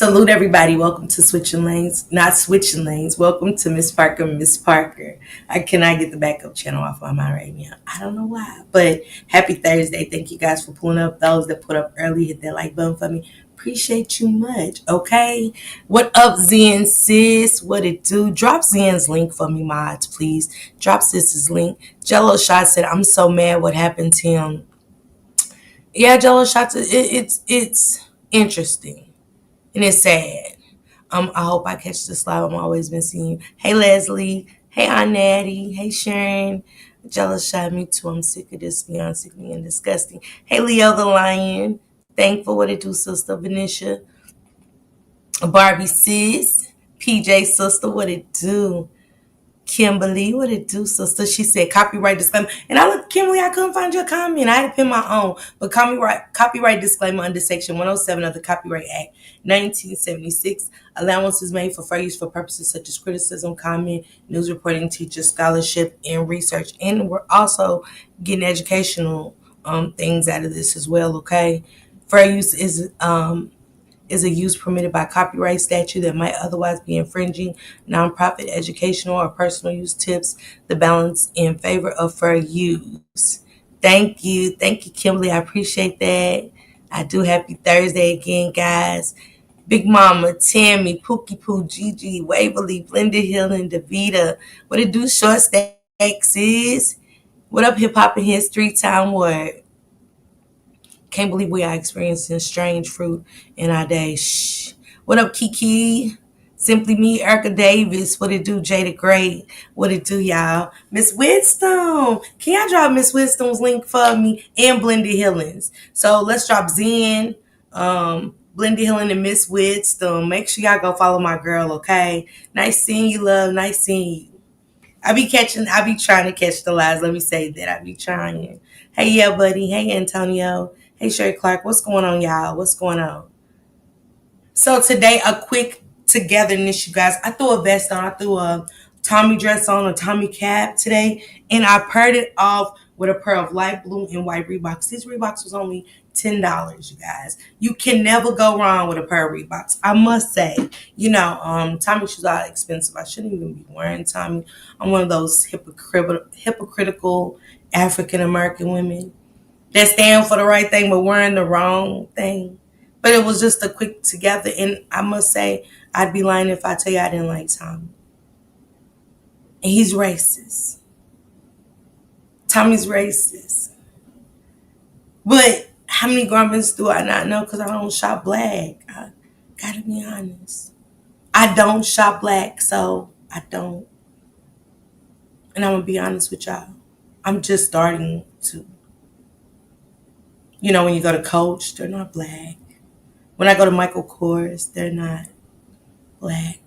Salute everybody. Welcome to Switching Lanes. Not Switching Lanes. Welcome to Miss Parker, Miss Parker. I cannot get the backup channel off my mind right now. I don't know why. But happy Thursday. Thank you guys for pulling up. Those that put up early, hit that like button for me. Appreciate you much. Okay. What up, Zen sis? What it do? Drop Zen's link for me, mods, please. Drop sis's link. Jello Shot said, I'm so mad what happened to him. Yeah, Jello Shots, it's interesting. And it's sad. I hope I catch this live. I'm always missing you. Hey, Leslie. Hey, Aunt Natty. Hey, Sharon. Jealous shot, me too. I'm sick of this beyond sickening and disgusting. Hey, Leo the Lion. Thankful what it do, sister. Venetia. Barbie sis. PJ sister, what it do? Kimberly, what it do, sister? She said copyright disclaimer. And I looked, Kimberly, I couldn't find your comment. I had to pin my own. But copyright disclaimer under Section 107 of the Copyright Act 1976. Allowance is made for fair use for purposes such as criticism, comment, news reporting, teacher, scholarship, and research. And we're also getting educational things out of this as well, okay? Fair use is a use permitted by copyright statute that might otherwise be infringing nonprofit, educational, or personal use tips the balance in favor of fair use. Thank you. Thank you, Kimberly. I appreciate that. I do. Happy Thursday again, guys. Big Mama, Tammy, Pookie Poo, Gigi, Waverly, Blended Hill, and Davita. What it do, short stacks is? What up, hip hop and history? Time word. Can't believe we are experiencing strange fruit in our day. Shh. What up, Kiki? Simply me, Erica Davis. What it do, Jada Great? What it do, y'all? Miss Wisdom. Can y'all drop Miss Wisdom's link for me? And Blended Healings. So let's drop Zen, Blended Healing, and Miss Wisdom. Make sure y'all go follow my girl, okay? Nice seeing you, love. Nice seeing you. I be trying to catch the lies. Let me say that. I be trying. Hey, yeah, buddy. Hey, Antonio. Hey, Sherry Clark. What's going on, y'all? What's going on? So today, a quick togetherness, you guys. I threw a vest on. I threw a Tommy dress on, a Tommy cap today, and I paired it off with a pair of light blue and white Reeboks. These Reeboks was only $10, you guys. You can never go wrong with a pair of Reeboks. I must say, Tommy shoes are expensive. I shouldn't even be wearing Tommy. I'm one of those hypocritical African American women that stand for the right thing but wearing the wrong thing. But it was just a quick together, and I must say, I'd be lying if I tell you I didn't like Tommy. And he's racist. Tommy's racist. But how many garments do I not know? Because I don't shop black. I gotta be honest. I don't shop black, so I don't. And I'm gonna be honest with y'all. I'm just starting to. When you go to Coach, they're not black. When I go to Michael Kors, they're not black.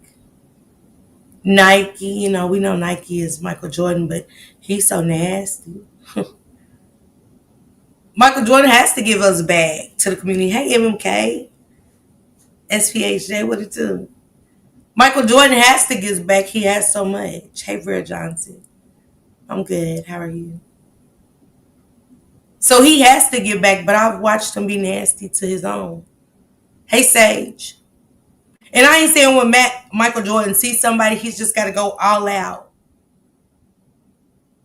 Nike, we know Nike is Michael Jordan, but he's so nasty. Michael Jordan has to give us back to the community. Hey, MMK, SPHJ, what it do? Michael Jordan has to give back. He has so much. Hey, Vera Johnson. I'm good. How are you? So he has to give back, but I've watched him be nasty to his own. Hey, Sage. And I ain't saying when Michael Jordan sees somebody, he's just got to go all out.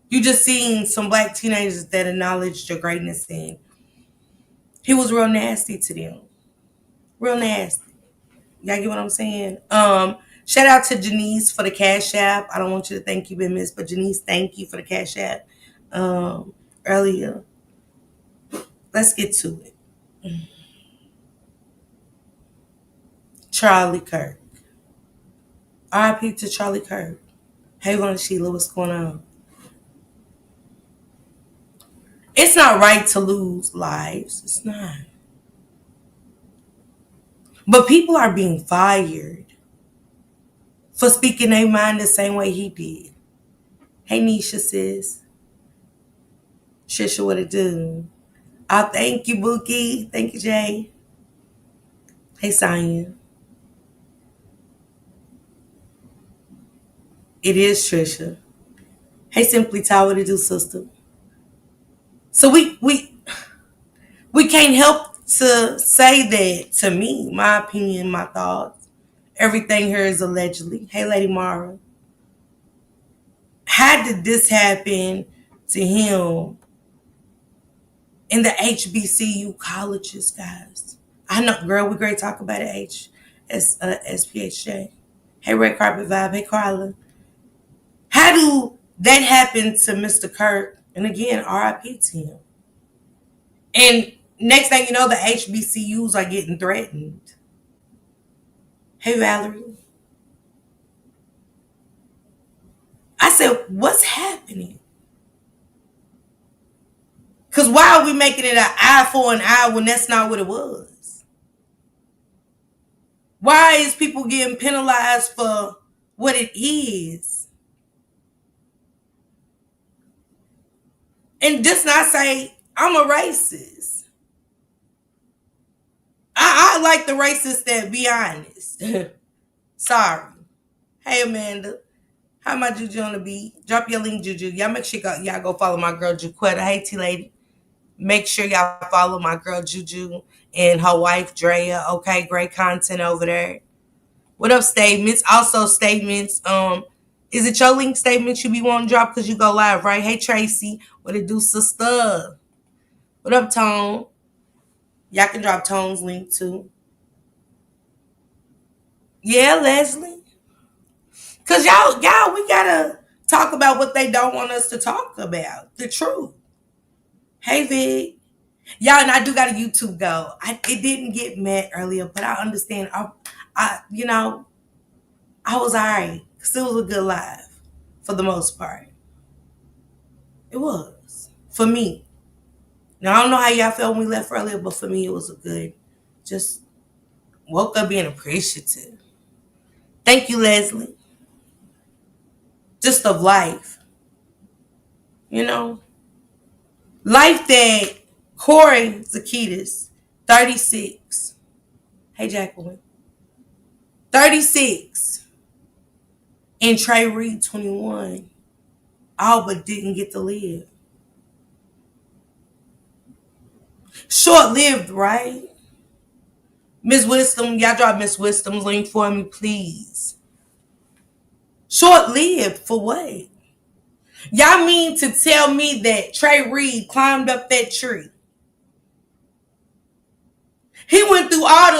You just seen some black teenagers that acknowledged your greatness, and he was real nasty to them. Real nasty. Y'all get what I'm saying? Shout out to Janice for the Cash App. I don't want you to think you've been missed, but Janice, thank you for the Cash App earlier. Let's get to it. Charlie Kirk. RIP to Charlie Kirk. Hey, Lorna Sheila, what's going on? It's not right to lose lives. It's not. But people are being fired for speaking their mind the same way he did. Hey, Nisha, sis. Trisha, what it do? Oh, thank you, Bookie. Thank you, Jay. Hey, Sonya. It is Trisha. Hey, Simply Ty, what it do, sister? So we can't help to say that, to me, my opinion, my thoughts, everything here is allegedly. Hey, Lady Mara, how did this happen to him in the HBCU colleges, guys? I know, girl, we great talk about it, SPHJ. Hey, Red Carpet Vibe. Hey, Carla. How do that happen to Mr. Kirk? And again, RIP to him. And next thing you know, the HBCUs are getting threatened. Hey, Valerie. I said, what's happening? Because why are we making it an eye for an eye when that's not what it was? Why is people getting penalized for what it is? And just not say, I'm a racist. I like the racists that be honest. Sorry. Hey, Amanda. How my Juju on the beat? Drop your link, Juju. Y'all make sure y'all go follow my girl, Jaquetta. Hey, T-Lady. Make sure y'all follow my girl, Juju, and her wife, Drea. Okay, great content over there. What up, statements? Also, statements. Is it your link statements you be wanting to drop because you go live, right? Hey, Tracy. What it do, sister? What up, Tone? Y'all can drop Tone's link, too. Yeah, Leslie. Because y'all, we got to talk about what they don't want us to talk about. The truth. Hey, Vic. Y'all, and I do got a YouTube go. It didn't get met earlier, but I understand. I was alright. Because it was a good live for the most part. It was. For me. Now, I don't know how y'all felt when we left earlier, but for me, it was a good, just woke up being appreciative. Thank you, Leslie. Just of life. You know? Life that Corey Zakitas, 36. Hey, Jacqueline. 36. And Trey Reed, 21. All but didn't get to live. Short-lived, right? Miss Wisdom, y'all drop Miss Wisdom's link for me, please. Short-lived for what? Y'all mean to tell me that Trey Reed climbed up that tree? He went through all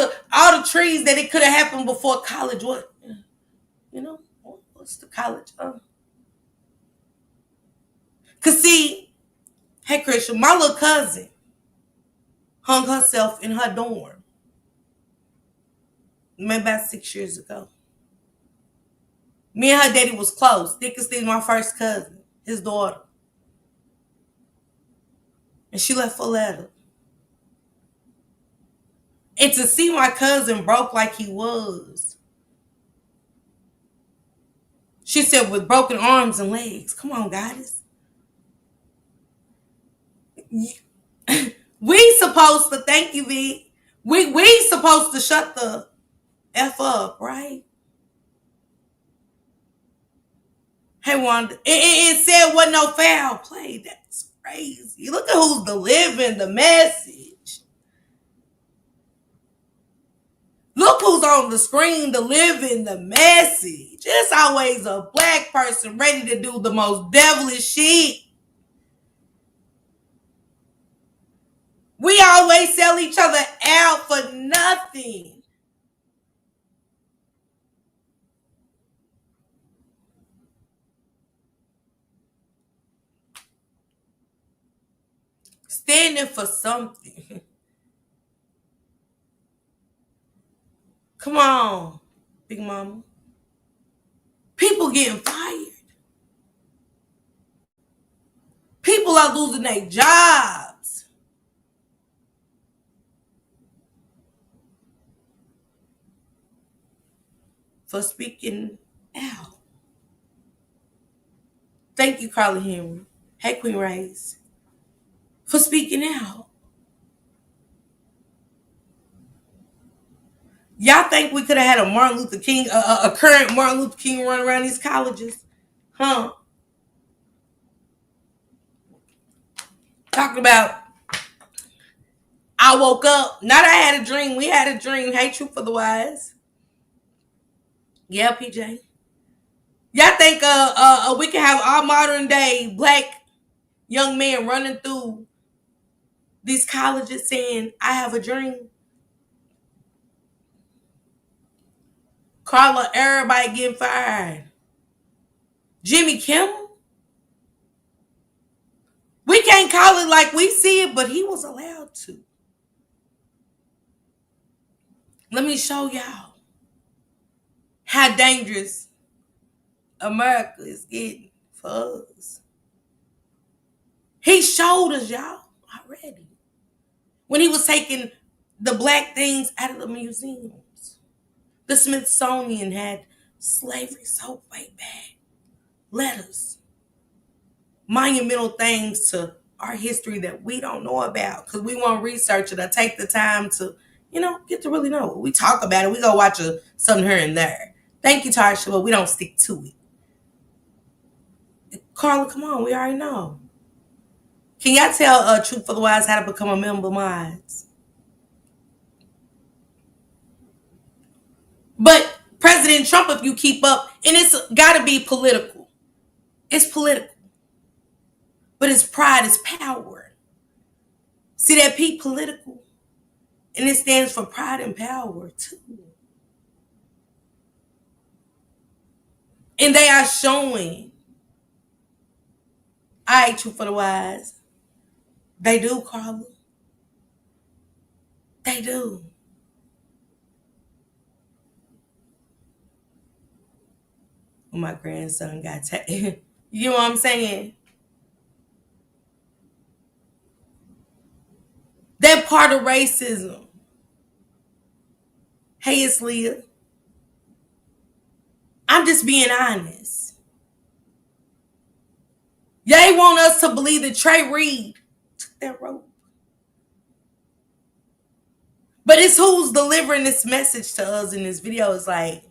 the trees that it could have happened before college. What? You know, what's the college? Cause see, hey Christian, my little cousin hung herself in her dorm. Maybe about 6 years ago. Me and her daddy was close. Thick as thing, my first cousin, his daughter. And she left a letter. And to see my cousin broke like he was. She said with broken arms and legs. Come on, goddess. We supposed to, thank you, V. We supposed to shut the F up, right? Hey, Wanda. It said wasn't no foul play. That's crazy. Look at who's delivering the message. Look who's on the screen delivering the message. It's always a black person ready to do the most devilish shit. We always sell each other out for nothing. Standing for something. Come on, Big Mama. People getting fired. People are losing their jobs. For speaking out. Thank you, Carla Henry. Hey, Queen Ray's. For speaking out. Y'all think we could have had a Martin Luther King, a current Martin Luther King run around these colleges? Huh? Talking about, I woke up. Not I had a dream. We had a dream. Hey, Truth for the Wise. Yeah, PJ. Y'all think we can have our modern day black young men running through these colleges saying, I have a dream? Carla, everybody getting fired. Jimmy Kimmel? We can't call it like we see it, but he was allowed to. Let me show y'all how dangerous America is getting for us. He showed us, y'all, already. When he was taking the black things out of the museums. The Smithsonian had slavery so way back. Letters. Monumental things to our history that we don't know about because we won't research it or take the time to, get to really know. We talk about it. We go watch something here and there. Thank you, Tarsha, but we don't stick to it. Carla, come on. We already know. Can y'all tell Truth for the Wise how to become a member of mine? But President Trump, if you keep up, and it's got to be political. It's political. But his pride is power. See that P, political? And it stands for pride and power, too. And they are showing, all right, Truth for the Wise. They do, Carla. They do. When my grandson got taken. You know what I'm saying? That part of racism. Hey, it's Leah. I'm just being honest. They want us to believe that Trey Reed took that rope. But it's who's delivering this message to us in this video. It's like,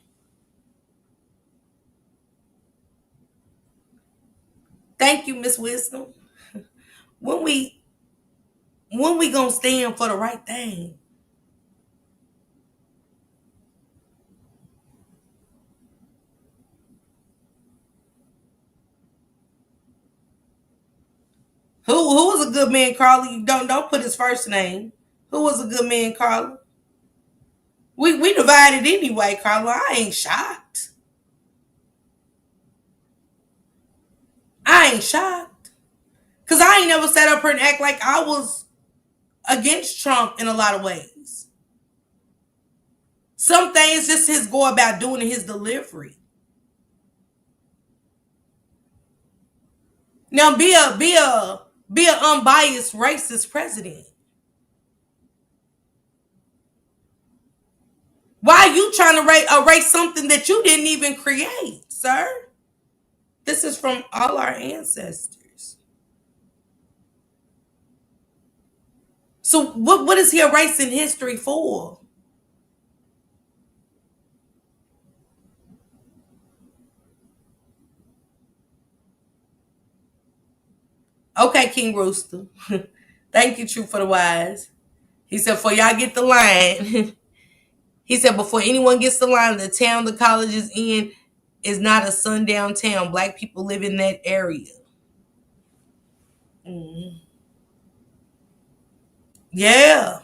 thank you, Miss Wisdom. When we gonna stand for the right thing? Who was a good man, Carla? You don't put his first name. Who was a good man, Carla? We divided anyway, Carla. I ain't shocked. I ain't shocked. Cause I ain't never sat up here and act like I was against Trump in a lot of ways. Some things just his go about doing his delivery. Now be an unbiased racist president. Why are you trying to erase something that you didn't even create, sir? This is from all our ancestors. So what is he erasing history for? Okay, King Rooster. Thank you, Truth for the Wise. He said, for y'all get the line. He said, before anyone gets the line, the town the college is in is not a sundown town. Black people live in that area. Mm. Yeah.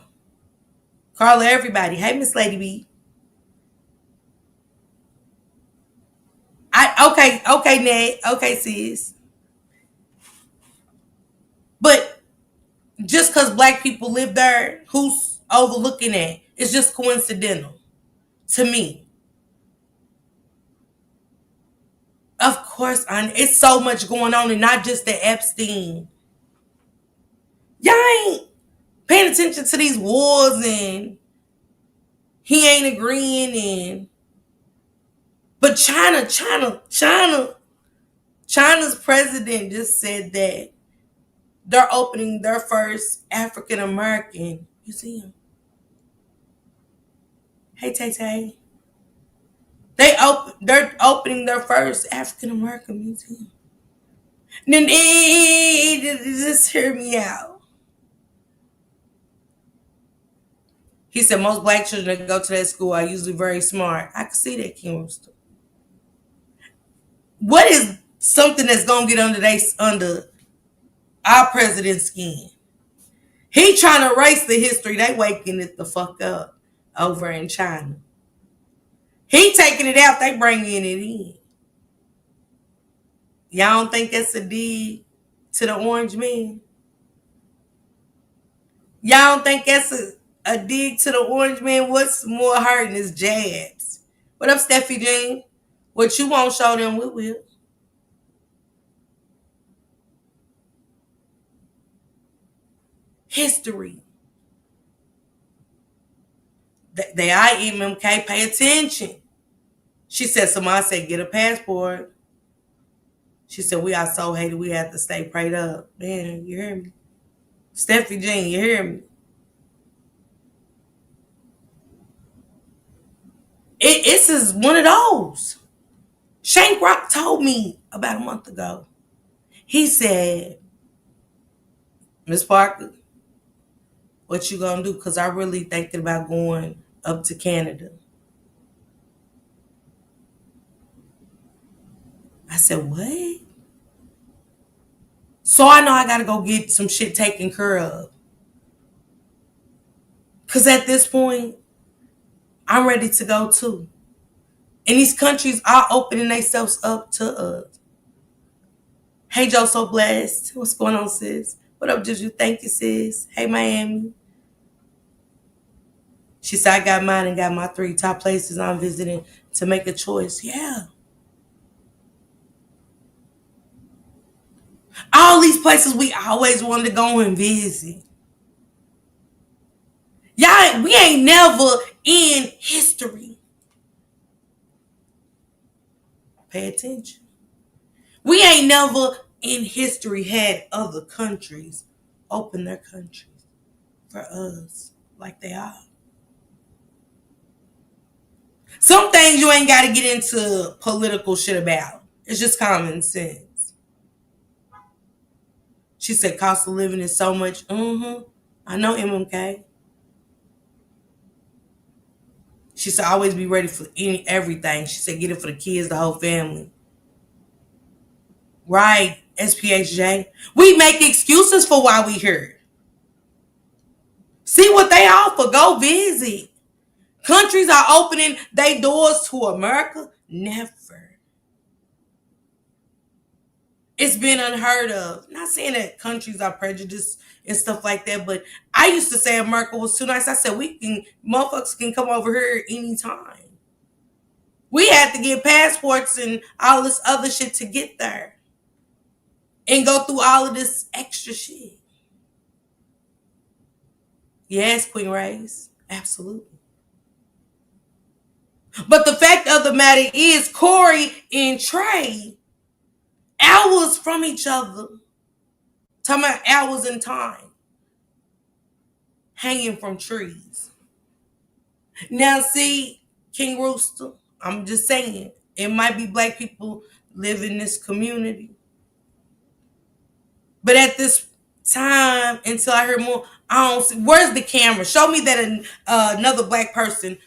Carla, everybody. Hey, Miss Lady B. Okay, Ned. Okay, sis. But just because black people live there, who's overlooking that? It's just coincidental to me. Of course, it's so much going on, and not just the Epstein. Y'all ain't paying attention to these wars, and he ain't agreeing. And but China's president just said that they're opening their first African American museum. Hey, Tay Tay. They're opening their first African American museum. Then just hear me out. He said most black children that go to that school are usually very smart. I can see that, King Rooster. What is something that's gonna get under our president's skin? He trying to erase the history. They waking it the fuck up over in China. He taking it out. They bringing it in. Y'all don't think that's a dig to the orange man? Y'all don't think that's a dig to the orange man? What's more hurting is jabs. What up, Steffi Jean? What you won't show them, we will. History. They are MMK. Pay attention. She said, somebody said, get a passport. She said, we are so hated, we have to stay prayed up. Man, you hear me? Steffi Jean, you hear me? It's is one of those. Shank Rock told me about a month ago. He said, Miss Parker, what you gonna do? Because I really thinking about going up to Canada. I said, what? So I know I gotta go get some shit taken care of. Because at this point, I'm ready to go too. And these countries are opening themselves up to us. Hey, Joe, so blessed. What's going on, sis? What up, Juju? Thank you, sis. Hey, Miami. She said, I got mine and got my 3 top places I'm visiting to make a choice. Yeah. All these places we always wanted to go and visit. Y'all, we ain't never in history. Pay attention. We ain't never in history had other countries open their countries for us like they are. Some things you ain't got to get into political shit about. It's just common sense. She said cost of living is so much. I know MMK. She said always be ready for everything. She said get it for the kids, the whole family. Right, SPHJ. We make excuses for why we here. See what they offer. Go visit. Countries are opening their doors to America. Never. It's been unheard of. Not saying that countries are prejudiced and stuff like that, but I used to say America was too nice. I said motherfuckers can come over here anytime. We had to get passports and all this other shit to get there and go through all of this extra shit. Yes, Queen Ray's. Absolutely. But the fact of the matter is, Corey and Trey, hours from each other, talking about hours in time, hanging from trees. Now, see, King Rooster, I'm just saying, it might be black people live in this community. But at this time, until I hear more, I don't see. Where's the camera? Show me that another black person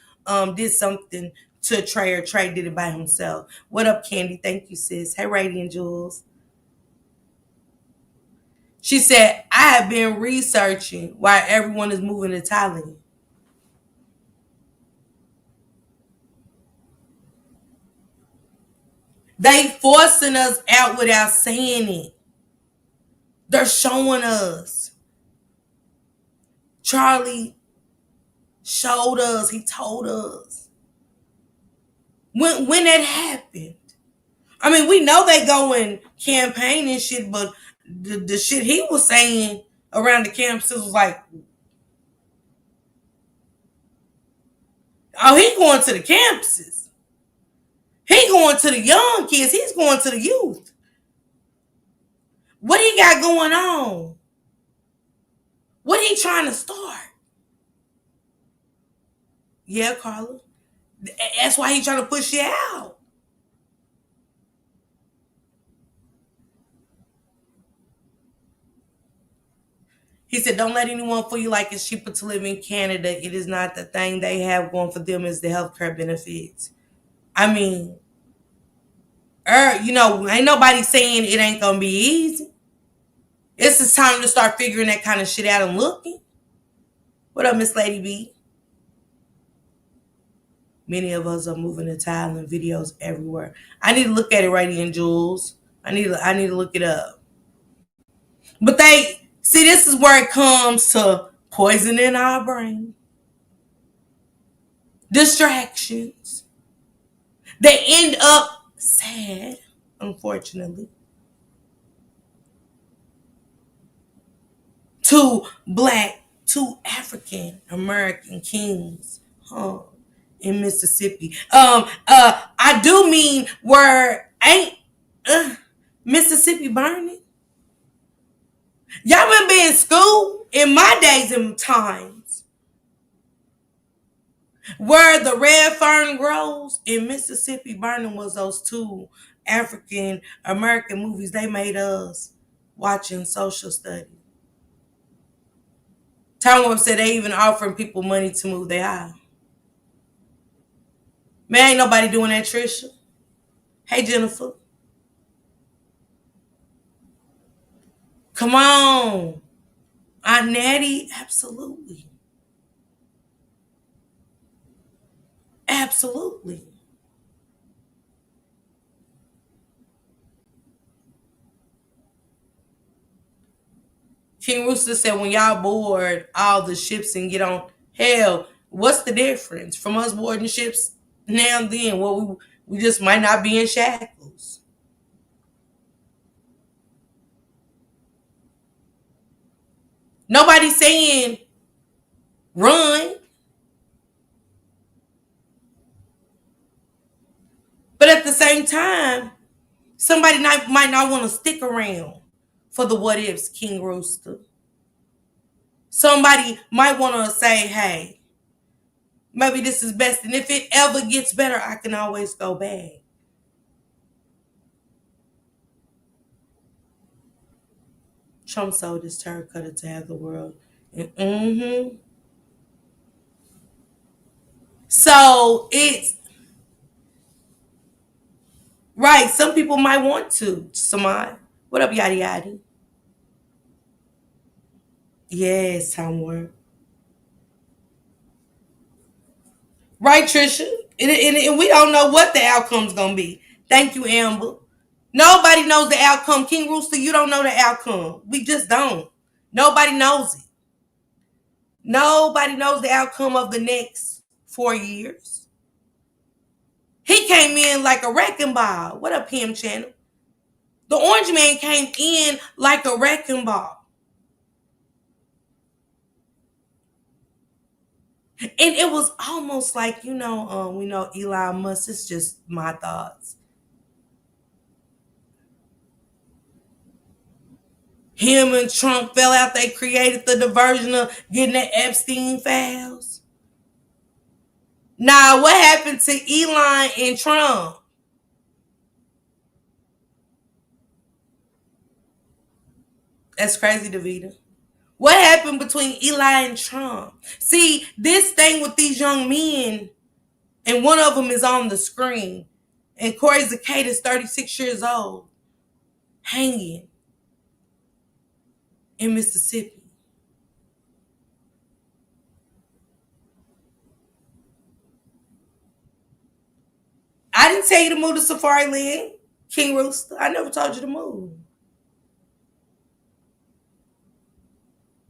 did something to Trey, or Trey did it by himself. What up, Candy? Thank you, sis. Hey, Radiant Jules. She said, I have been researching why everyone is moving to Thailand. They forcing us out without saying it. They're showing us. Charlie showed us. He told us. When that happened. I mean, we know they go and campaign and shit, but the shit he was saying around the campuses was like, oh, he going to the campuses. He going to the young kids. He's going to the youth. What he got going on? What he trying to start? Yeah, Carla. That's why he trying to push you out. He said, don't let anyone fool you like it's cheaper to live in Canada. It is not. The thing they have going for them is the healthcare benefits. I mean, ain't nobody saying it ain't gonna be easy. It's just time to start figuring that kind of shit out and looking. What up, Miss Lady B? Many of us are moving to Thailand. Videos everywhere. I need to look at it right in, Jules. I need to look it up. But they see, this is where it comes to poisoning our brain, distractions. They end up sad, unfortunately. Two African American kings, in Mississippi. I do mean where ain't Mississippi burning. Y'all remember in school in my days and times where the red fern grows in Mississippi burning was those two African American movies they made us watching social studies. Time Warp said they even offering people money to move their house. Man, ain't nobody doing that, Trisha. Hey, Jennifer. Come on. Aunt Natty, absolutely. Absolutely. King Rooster said, when y'all board all the ships and get on, hell, what's the difference from us boarding ships now and then? Well, we just might not be in shackles. Nobody's saying run. But at the same time, somebody might not want to stick around for the what ifs, King Rooster. Somebody might want to say, hey, maybe this is best. And if it ever gets better, I can always go back. Trump sold his turd cutter to have the world. Mm-hmm. So it's right. Some people might want to. Samad. What up, yada yada? Yes, time work. Right, Trisha? And we don't know what the outcome's going to be. Thank you, Amber. Nobody knows the outcome. King Rooster, you don't know the outcome. We just don't. Nobody knows it. Nobody knows the outcome of the next 4 years. He came in like a wrecking ball. What up, PM Channel? The orange man came in like a wrecking ball. And it was almost like, we know Elon Musk. It's just my thoughts. Him and Trump fell out. They created the diversion of getting the Epstein files. Now, what happened to Elon and Trump? That's crazy, Davida. What happened between Eli and Trump? See, this thing with these young men, and one of them is on the screen, and Corey Zakate is 36 years old, hanging in Mississippi. I didn't tell you to move to Safari Land, King Rooster. I never told you to move.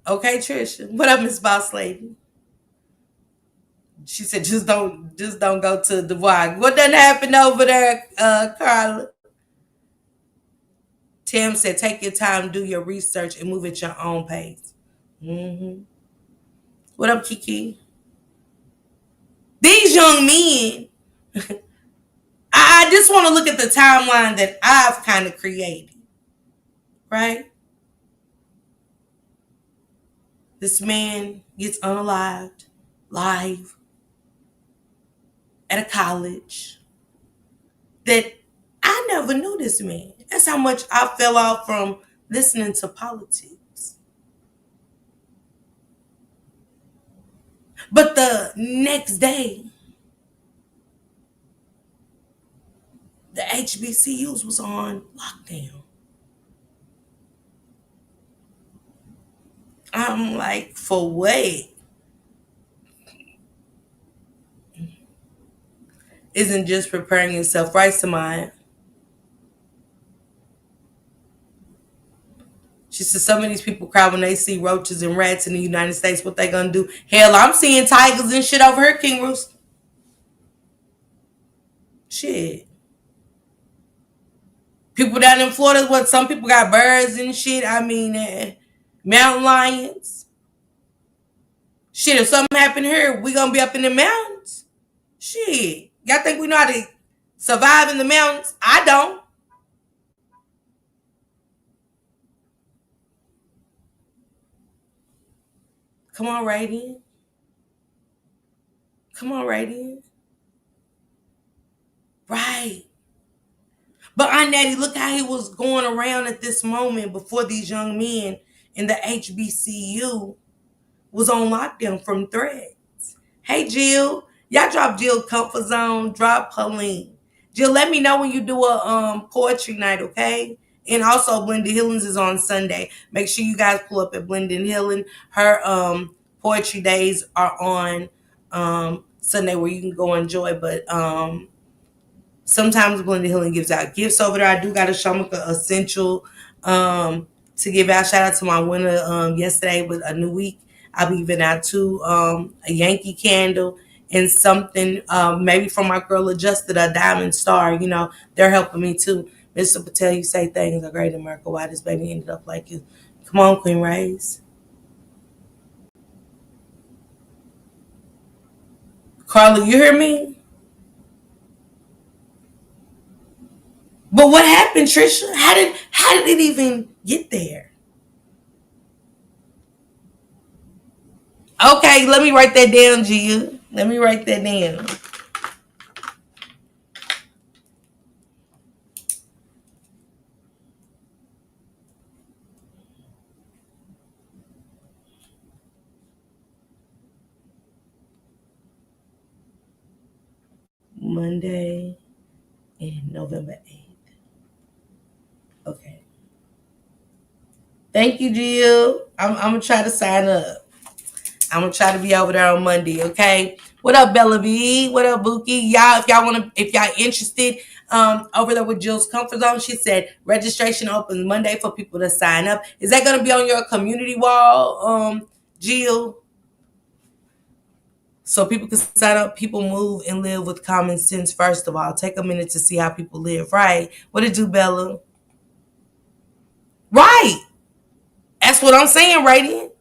Okay, Trisha. What up, Miss Boss Lady? She said, just don't go to Dubai. What done happened over there, Carla? Tim said, take your time, do your research, and move at your own pace. Mm-hmm. What up, Kiki? These young men, I just want to look at the timeline that I've kind of created, right? This man gets unalived, live, at a college that I never knew this man. That's how much I fell off from listening to politics. But the next day, the HBCUs was on lockdown. I'm like, for what? Isn't just preparing yourself right, Samaya? She said some of these people cry when they see roaches and rats in the United States. What they gonna do? Hell, I'm seeing tigers and shit over here, King Roost. Shit. People down in Florida, what some people got birds and shit. I mean, mountain lions. Shit, if something happen here, we gonna be up in the mountains. Shit. Y'all think we know how to survive in the mountains? I don't. Come on, right in. Come on, right in. Right. But Aunt Natty, look how he was going around at this moment before these young men in the HBCU was on lockdown from threats. Hey, Jill. Y'all drop Jill comfort zone. Drop her link. Jill, let me know when you do a poetry night, okay? And also, Blended Healings is on Sunday. Make sure you guys pull up at Blended Healing. Her poetry days are on Sunday where you can go enjoy. But sometimes Blended Healing gives out gifts over there. I do got a Shamika Essential to give out. Shout out to my winner yesterday with a new week. I'll be giving out a Yankee candle and something maybe from my girl Adjusted, a diamond star. You know, they're helping me too. Mr. Patel, you say things are great in America. Why this baby ended up like you? Come on, Queen Ray's. Carla, you hear me? But what happened, Trisha? How did it even get there? Okay, let me write that down, Gia. Let me write that down. Monday and November 8th. Okay. Thank you, Jill. I'm gonna try to sign up. I'm gonna try to be over there on Monday, okay? What up, Bella B? What up, Bookie? Y'all, if y'all interested, over there with Jill's Comfort Zone, she said registration opens Monday for people to sign up. Is that gonna be on your community wall, Jill? So people can sign up, people move and live with common sense, first of all. Take a minute to see how people live, right? What it do, Bella? Right. That's what I'm saying, right?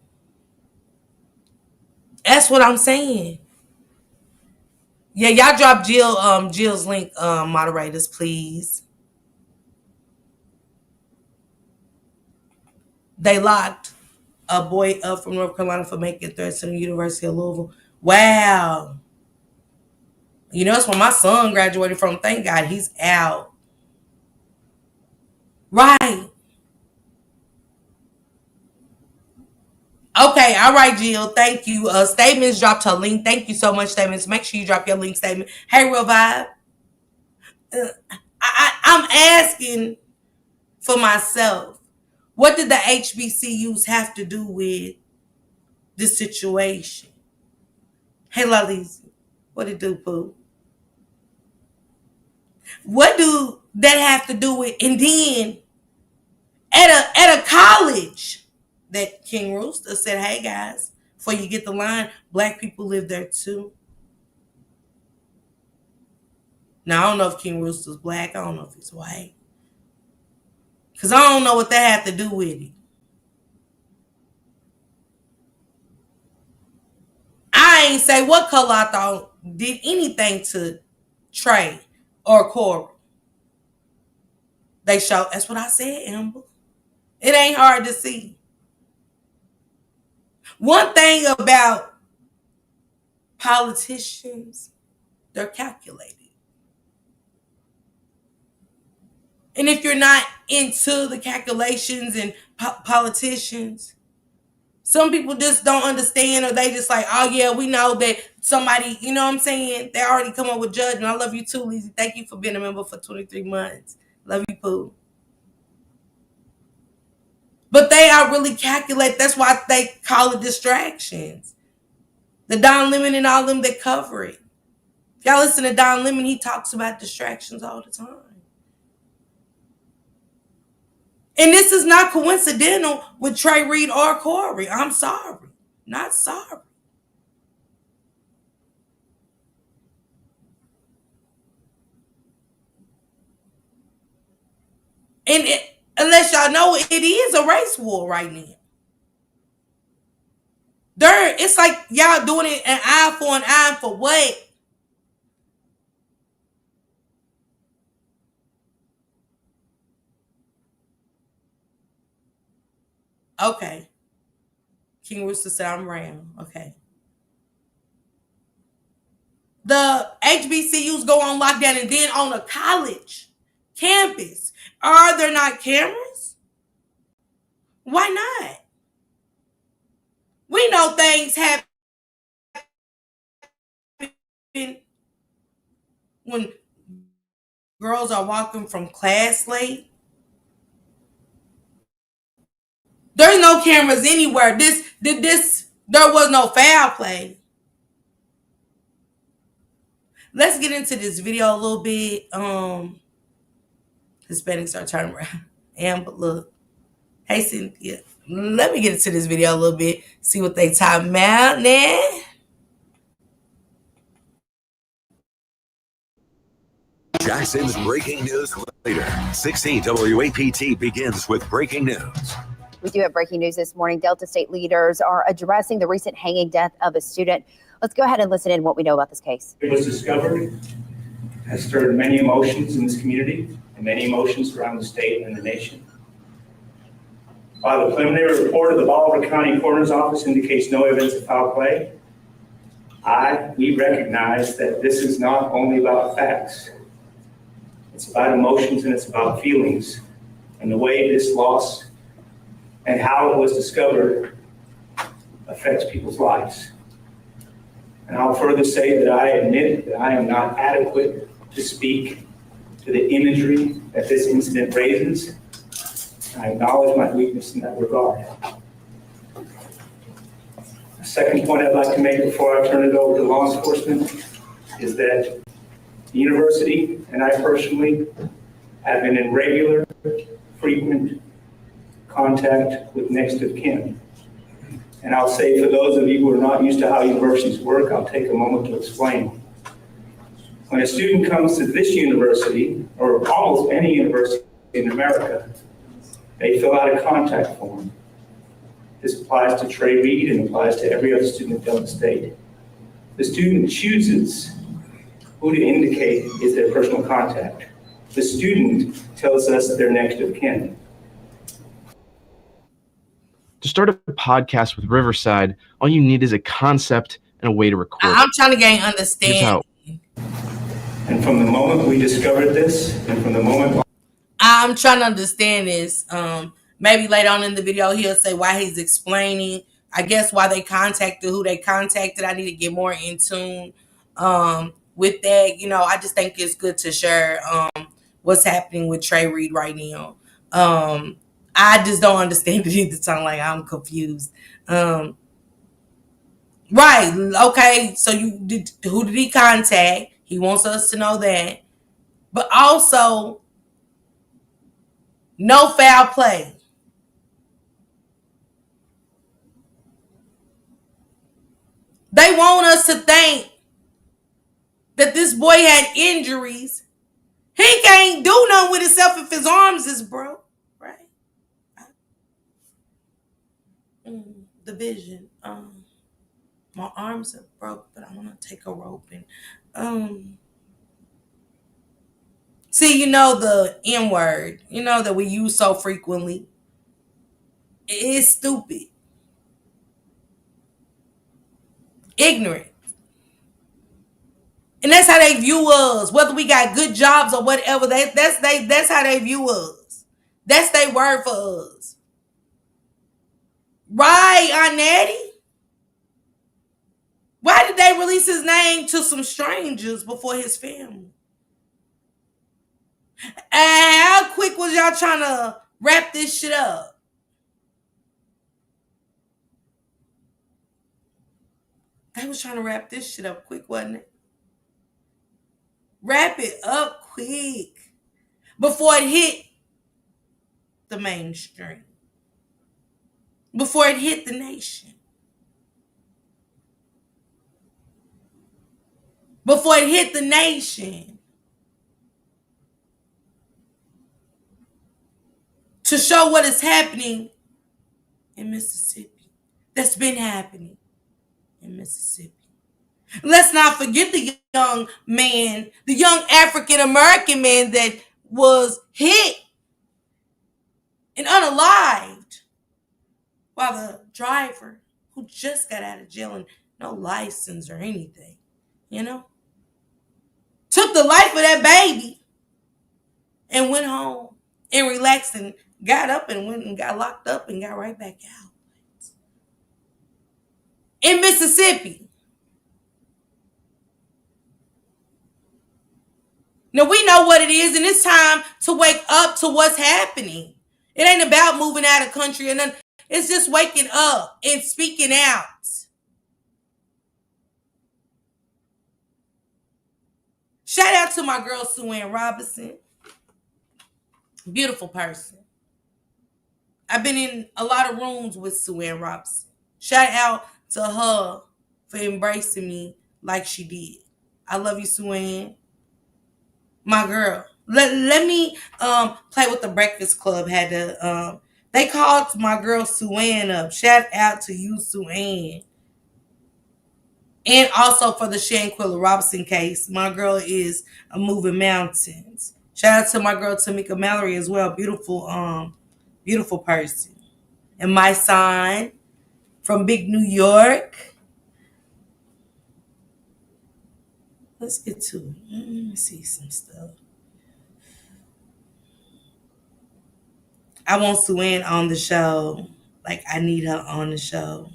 That's what I'm saying. Yeah, y'all drop Jill's link, moderators, please. They locked a boy up from North Carolina for making threats to the University of Louisville. Wow. You know, that's where my son graduated from. Thank God he's out. Right. Okay, all right, Jill. Thank you. Statements dropped her link. Thank you so much, Statements. Make sure you drop your link statement. Hey, Real Vibe. I'm asking for myself. What did the HBCUs have to do with this situation? Hey, Lalise. What it do, Pooh? What do that have to do with? And then at a college that King Rooster said, "Hey guys, before you get the line, black people live there too." Now I don't know if King Rooster's black. I don't know if he's white, cause I don't know what that had to do with it. I ain't say what color I thought did anything to Trey or Corey. They show. That's what I said, Amber. It ain't hard to see. One thing about politicians, they're calculated. And if you're not into the calculations and politicians, Some people just don't understand, or they just like, oh yeah, we know that somebody, you know what I'm saying? They already come up with judgment. I love you too, Lizzie. Thank you for being a member for 23 months. Love you, Pooh. But they are really calculate. That's why they call it distractions. The Don Lemon and all them that cover it. If y'all listen to Don Lemon, he talks about distractions all the time. And this is not coincidental with Trey Reed or Corey. I'm sorry. Not sorry. And unless y'all know, it is a race war right now. It's like y'all doing it an eye for what? Okay. King Rooster said I'm round. Okay. The HBCUs go on lockdown, and then on a college campus, are there not cameras? Why not? We know things happen when girls are walking from class late. There's no cameras anywhere. There was no foul play. Let's get into this video a little bit. Hispanics are turning around. Amber, look. Hey, Cynthia. Let me get into this video a little bit. See what they talking about now. Jackson's breaking news later. 16 WAPT begins with breaking news. We do have breaking news this morning. Delta State leaders are addressing the recent hanging death of a student. Let's go ahead and listen in what we know about this case. It was discovered, has stirred many emotions in this community and many emotions around the state and the nation. While the preliminary report of the Bolivar County Coroner's Office indicates no evidence of foul play, we recognize that this is not only about facts. It's about emotions and it's about feelings, and the way this loss and how it was discovered affects people's lives. And I'll further say that I admit that I am not adequate to speak to the imagery that this incident raises. I acknowledge my weakness in that regard. The second point I'd like to make before I turn it over to law enforcement is that the university and I personally have been in regular, frequent contact with next of kin. And I'll say, for those of you who are not used to how universities work, I'll take a moment to explain. When a student comes to this university, or almost any university in America, they fill out a contact form. This applies to Trey Reed and applies to every other student at Delta State. The student chooses who to indicate is their personal contact. The student tells us their next of kin. To start a podcast with Riverside, all you need is a concept and a way to record. I'm trying to gain understanding. And from the moment we discovered this, and from the moment I'm trying to understand this. Maybe later on in the video, he'll say why he's explaining, I guess, why they contacted who they contacted. I need to get more in tune with that. You know, I just think it's good to share what's happening with Trey Reed right now. I just don't understand it either. Sound like I'm confused. Right. Okay. So who did he contact? He wants us to know that. But also, no foul play. They want us to think that this boy had injuries. He can't do nothing with himself if his arms is broke. Right? The vision. My arms are broke, but I want to take a rope and see, you know, the N word, you know, that we use so frequently. It's stupid. Ignorant. And that's how they view us. Whether we got good jobs or whatever, that's how they view us. That's their word for us. Right, Aunt Nettie? Why did they release his name to some strangers before his family? And how quick was y'all trying to wrap this shit up? They was trying to wrap this shit up quick, wasn't it? Wrap it up quick before it hit the mainstream, before it hit the nation, before it hit the nation, to show what is happening in Mississippi, that's been happening in Mississippi. Let's not forget the young man, the young African American man that was hit and unalived by the driver who just got out of jail and no license or anything, took the life of that baby and went home and relaxed and got up and went and got locked up and got right back out. In Mississippi. Now we know what it is, and it's time to wake up to what's happening. It ain't about moving out of country or nothing. It's just waking up and speaking out. Shout out to my girl, Sue Ann Robinson. Beautiful person. I've been in a lot of rooms with Sue Ann Robinson. Shout out to her for embracing me like she did. I love you, Sue Ann. My girl. Let me play what the Breakfast Club had to. They called my girl Sue Ann up. Shout out to you, Sue Ann. And also for the Shanquilla Robinson case, my girl is moving mountains. Shout out to my girl Tamika Mallory as well. Beautiful person. And my son from Big New York. Let's get to it. Let me see some stuff. I want Sue Ann on the show. Like, I need her on the show.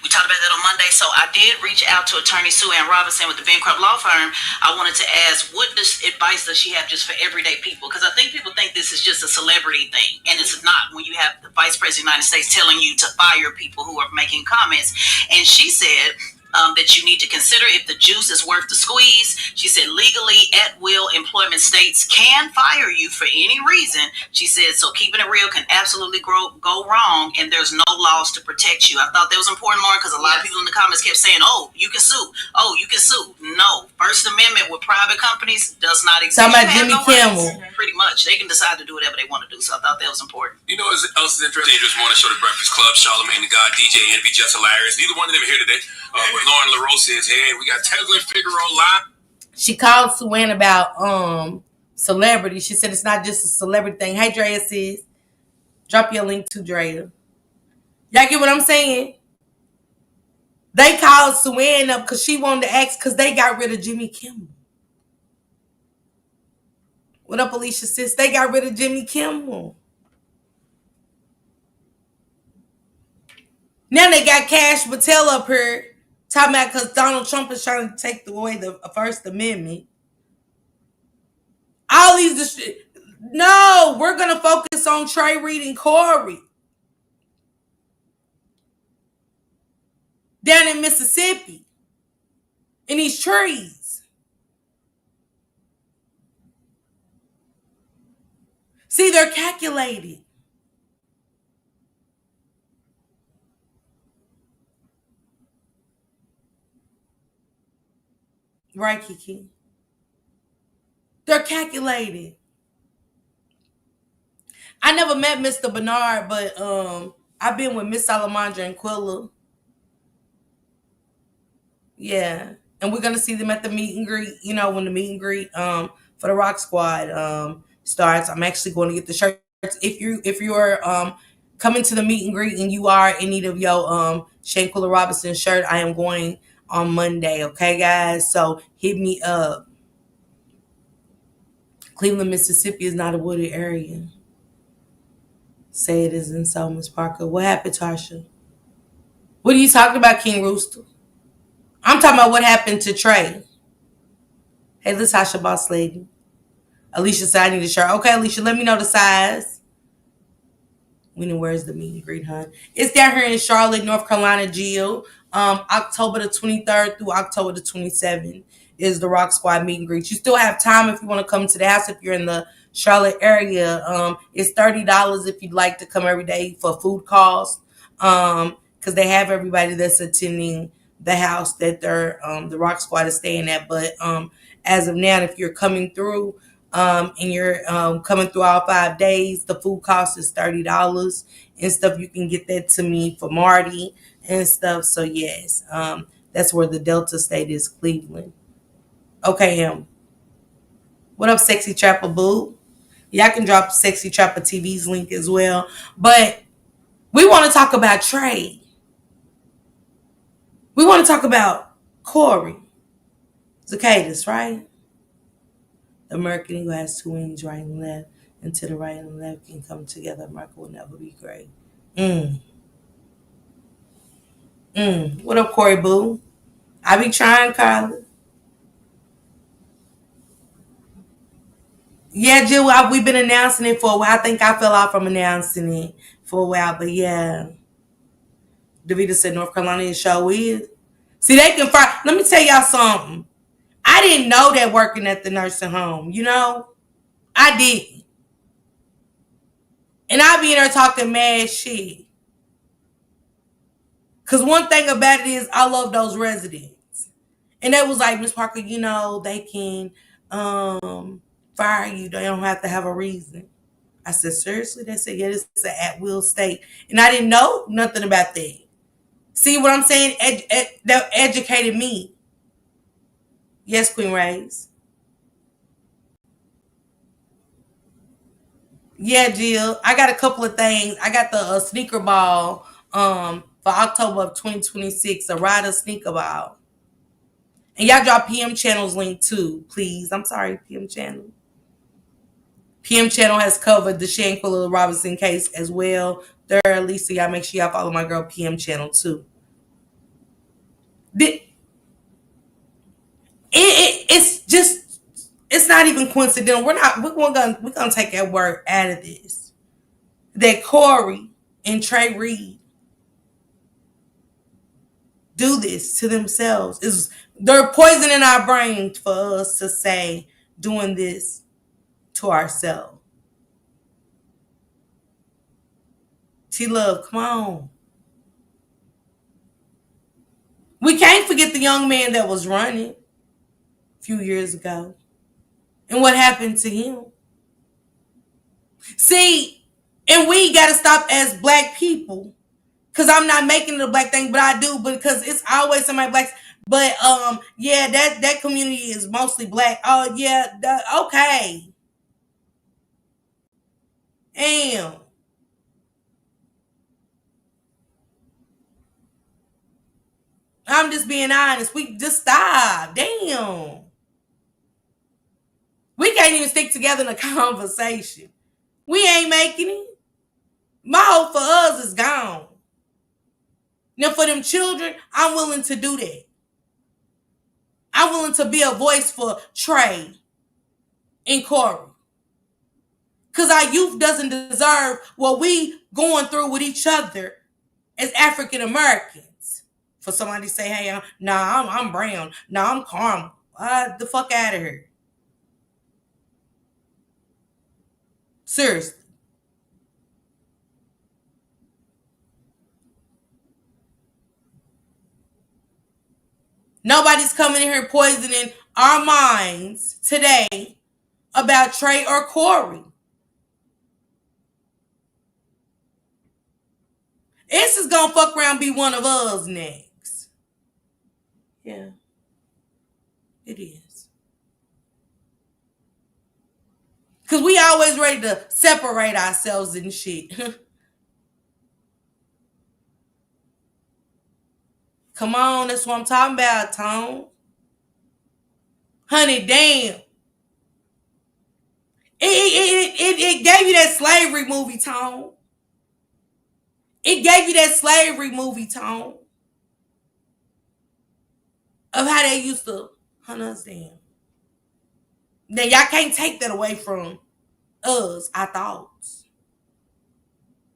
We talked about that on Monday, so I did reach out to attorney Sue Ann Robinson with the Bancroft Law Firm. I wanted to ask, what advice does she have just for everyday people? Because I think people think this is just a celebrity thing, and it's not when you have the Vice President of the United States telling you to fire people who are making comments. And she said that you need to consider if the juice is worth the squeeze. She said legally at will employment states can fire you for any reason. She said, so keeping it real can absolutely go wrong, and there's no laws to protect you. I thought that was important, Lauren, because a lot of people in the comments kept saying, oh, you can sue. Oh, you can sue. No. First Amendment with private companies does not exist. Talking about Jimmy Kimmel. Pretty much. They can decide to do whatever they want to do, so I thought that was important. You know what else is interesting? Dangerous Morning Show, The Breakfast Club, Charlamagne the God, DJ Envy, just hilarious. Neither one of them are here today. But Lauren LaRose says, hey, we got Tesla and Figaro live. She called Sue Ann about celebrity. She said it's not just a celebrity thing. Hey, Drea sis. Drop your link to Drea. Y'all get what I'm saying? They called Sue Ann up because she wanted to ask because they got rid of Jimmy Kimmel. What up, Alicia sis? They got rid of Jimmy Kimmel. Now they got Cash Patel up here talking about because Donald Trump is trying to take away the First Amendment. All these... No, we're going to focus on Trey, Reed, and Corey. Down in Mississippi. In these trees. See, they're calculated. Right, Kiki? They're calculated. I never met Mr. Bernard, but I've been with Miss Salamandra and Quilla. Yeah. And we're gonna see them at the meet and greet, when the meet and greet for the Rock Squad starts. I'm actually going to get the shirts. If you're coming to the meet and greet and you are in need of your Shanquilla Robinson shirt, I am going on Monday, okay guys? So hit me up. Cleveland, Mississippi is not a wooded area. Say it isn't so, Miss Parker. What happened, Tasha? What are you talking about, King Rooster? I'm talking about what happened to Trey. Hey, Latasha, boss lady. Alicia said, I need a shirt. Okay, Alicia, let me know the size. We know where's the meet and greet, huh? It's down here in Charlotte, North Carolina, Jill. October the 23rd through October the 27th is the Rock Squad meet and greet. You still have time if you want to come to the house if you're in the Charlotte area. It's $30 if you'd like to come every day for food costs. Because they have everybody that's attending the house that they're the Rock Squad is staying at. But as of now, if you're coming through, and you're coming through all 5 days, the food cost is $30 and stuff. You can get that to me for Marty and stuff. So yes, that's where the Delta State is, Cleveland. Okay, what up, Sexy Trapper Boo? Yeah, I can drop Sexy Trapper TV's link as well. But we want to talk about Trey. We want to talk about Corey Zacchaeus, right? The American Eagle has two wings, right and left, and to the right and left can come together. America will never be great. What up, Corey Boo? I be trying, Carla. Yeah, Jill, we've been announcing it for a while. I think I fell off from announcing it for a while, but yeah. Davita said North Carolina show is. See, they can fire. Let me tell y'all something. I didn't know that working at the nursing home, you know? I didn't. And I be in there talking mad shit. Because one thing about it is I love those residents. And they was like, Miss Parker, you know, they can fire you. They don't have to have a reason. I said, seriously? They said, yeah, this is an at-will state. And I didn't know nothing about that. See what I'm saying? That educated me. Yes, Queen Rays. Yeah, Jill. I got a couple of things. I got the sneaker ball for October of 2026, a rider sneaker ball. And y'all drop PM Channel's link too, please. I'm sorry, PM Channel. PM Channel has covered the Shanquilla Robinson case as well. Third, Lisa, y'all make sure y'all follow my girl PM Channel too. It's just, it's not even coincidental. We're gonna take that word out of this. That Corey and Trey Reed do this to themselves. They're poisoning our brains for us to say doing this to ourselves. T-Love, come on. We can't forget the young man that was running a few years ago. And what happened to him? See, and we got to stop as black people. Because I'm not making it a black thing, but I do. Because it's always somebody black. But, yeah, that community is mostly black. Oh, yeah, okay. Damn. I'm just being honest. We just stop. Damn. We can't even stick together in a conversation. We ain't making it. My hope for us is gone. Now for them children, I'm willing to do that. I'm willing to be a voice for Trey and Corey. Because our youth doesn't deserve what we going through with each other as African Americans. For somebody to say, hey, I'm brown. Nah, I'm caramel. The fuck out of here. Seriously. Nobody's coming in here poisoning our minds today about Trey or Corey. This is gonna fuck around and be one of us next. Yeah, it is. Because we always ready to separate ourselves and shit. Come on, that's what I'm talking about, Tone. Honey, damn. It gave you that slavery movie tone. It gave you that slavery movie tone of how they used to hunt us down. Now, y'all can't take that away from us, our thoughts.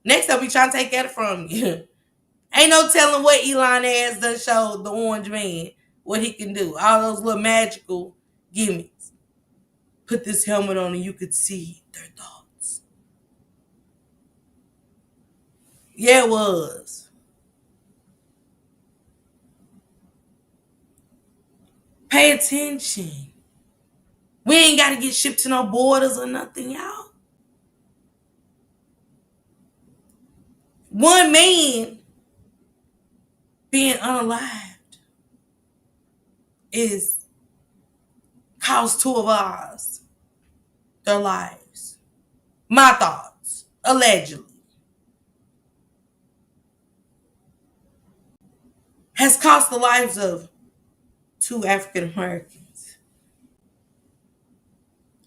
Next time we try to take that from you. Ain't no telling what Elon has done showed the orange man, what he can do. All those little magical gimmicks. Put this helmet on and you could see their thoughts. Yeah, it was. Pay attention. We ain't got to get shipped to no borders or nothing, y'all. One man being unalived is cost two of ours their lives. My thoughts, allegedly. Has cost the lives of 2 African Americans.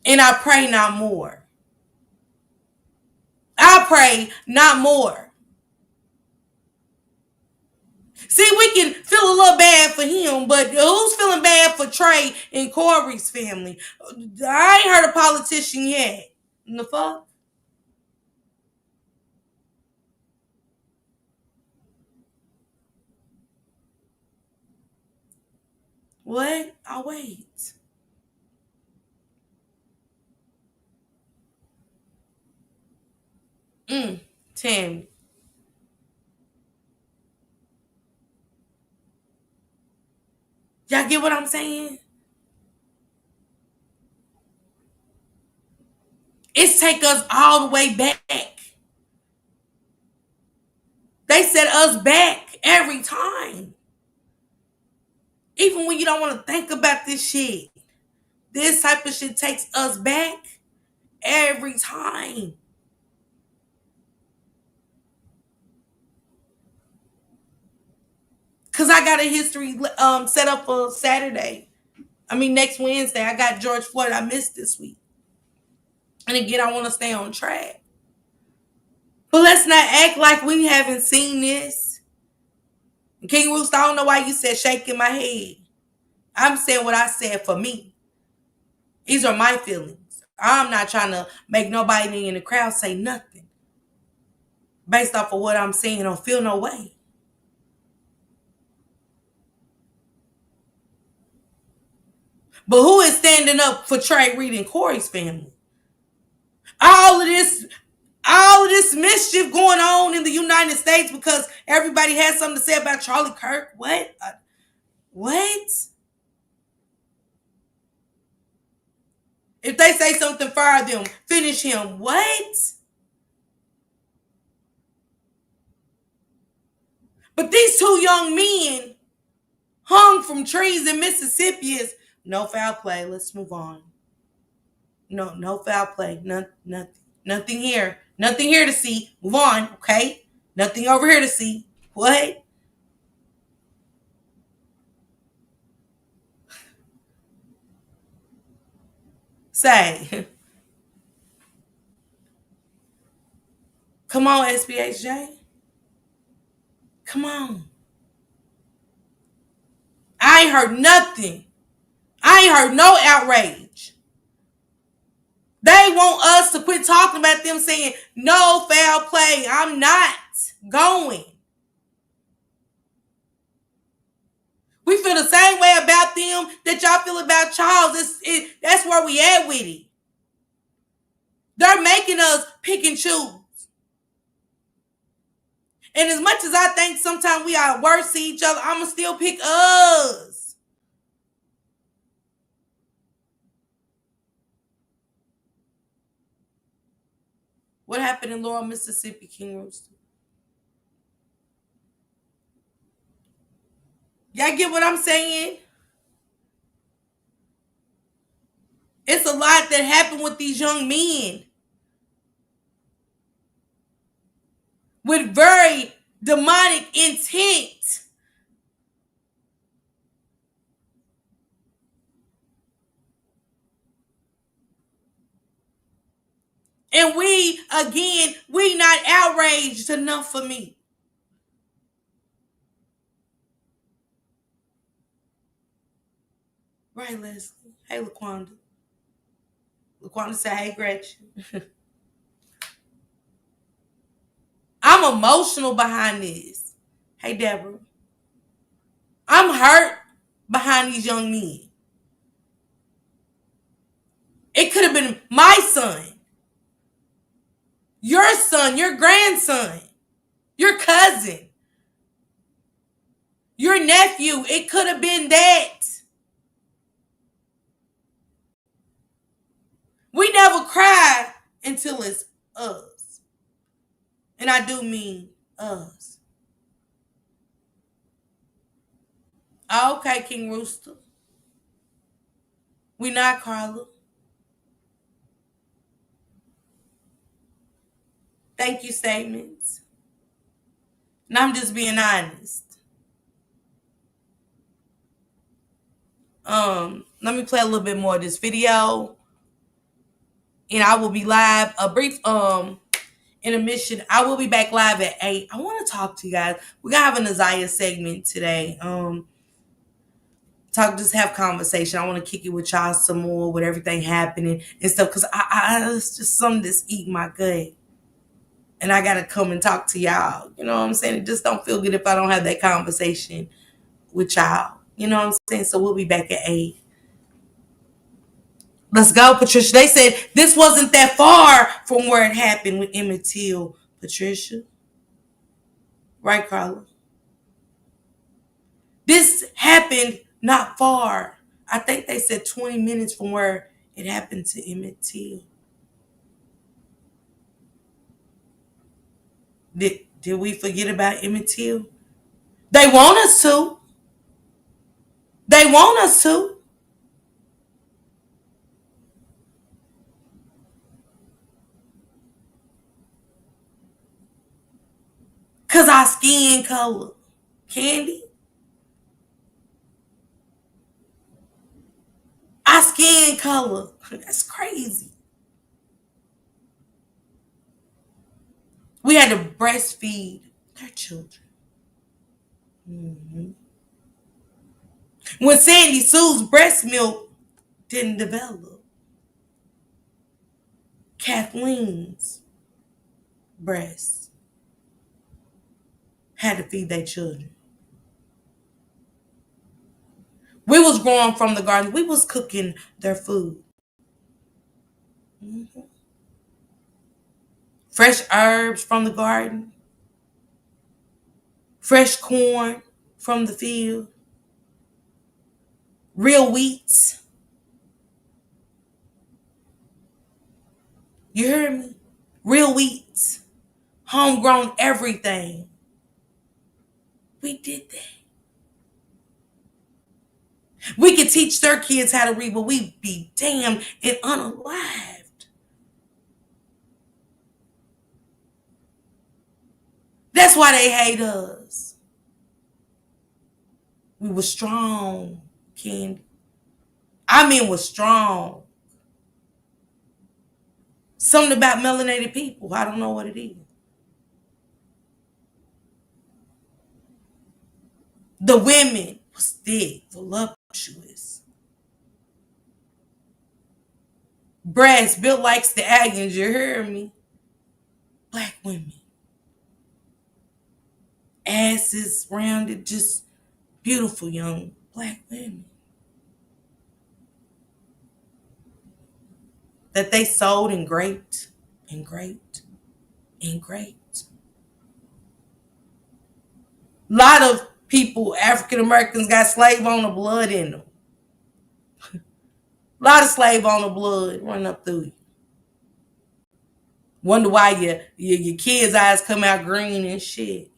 And I pray not more. I pray not more. See, we can feel a little bad for him, but who's feeling bad for Trey and Corey's family? I ain't heard a politician yet. The fuck? What? I'll wait. Tammy. Y'all get what I'm saying? It's take us all the way back. They set us back every time. Even when you don't want to think about this shit. This type of shit takes us back every time. Because I got a history set up for Saturday. Next Wednesday. I got George Floyd. I missed this week. And again, I want to stay on track. But let's not act like we haven't seen this. King Rooster, I don't know why you said shaking my head. I'm saying what I said for me. These are my feelings. I'm not trying to make nobody in the crowd say nothing based off of what I'm saying or feel no way. But who is standing up for Trey Reed and Corey's family? All of this mischief going on in the United States because everybody has something to say about Charlie Kirk. What? What? If they say something, fire them. Finish him. What? But these 2 young men hung from trees in Mississippi is no foul play. Let's move on. No foul play. Nothing here. Nothing here to see. Move on, okay? Nothing over here to see. What? Say. Come on, SBHJ. Come on. I ain't heard nothing. I ain't heard no outrage. They want us to quit talking about them saying no foul play. I'm not going. We feel the same way about them that y'all feel about Charles. That's where we at with it. They're making us pick and choose. And as much as I think sometimes we are worse to each other, I'm going to still pick us. What happened in Laurel, Mississippi, King Rooster? Y'all get what I'm saying? It's a lot that happened with these young men. With very demonic intent. And we not outraged enough for me. Right, Leslie? Hey, LaQuanda. LaQuanda said, hey, Gretchen. I'm emotional behind this. Hey, Deborah. I'm hurt behind these young men. It could have been my son, your grandson, your cousin, your nephew. It could have been that. We never cry until it's us. And I do mean us. Okay, King Rooster. We not, Carla. Thank you, statements. And I'm just being honest. Let me play a little bit more of this video. And I will be live. A brief intermission. I will be back live at 8. I want to talk to you guys. We're gonna have an Isaiah segment today. Just have conversation. I want to kick it with y'all some more with everything happening and stuff. Cause it's just something that's eating my gut. And I gotta come and talk to y'all. You know what I'm saying? It just don't feel good if I don't have that conversation with y'all. You know what I'm saying? So we'll be back at 8. Let's go, Patricia. They said this wasn't that far from where it happened with Emmett Till. Patricia. Right, Carla? This happened not far. I think they said 20 minutes from where it happened to Emmett Till. Did we forget about Emmett Till? They want us to. They want us to. Because our skin color. Candy? Our skin color. That's crazy. We had to breastfeed their children. Mm-hmm. When Sandy Sue's breast milk didn't develop, Kathleen's breasts had to feed their children. We was growing from the garden. We was cooking their food. Mm-hmm. Fresh herbs from the garden. Fresh corn from the field. Real wheats. You hear me? Real wheats. Homegrown everything. We did that. We could teach their kids how to read, but we'd be damned and unalived. That's why they hate us. We were strong, Candy. I mean, we're strong. Something about melanated people. I don't know what it is. The women was thick, voluptuous. Breasts built like stallions, you hear me? Black women. Asses rounded, just beautiful young black women. That they sold and graped and graped and graped. A lot of people, African Americans, got slave owner blood in them. A lot of slave owner blood running up through you. Wonder why your kids' eyes come out green and shit.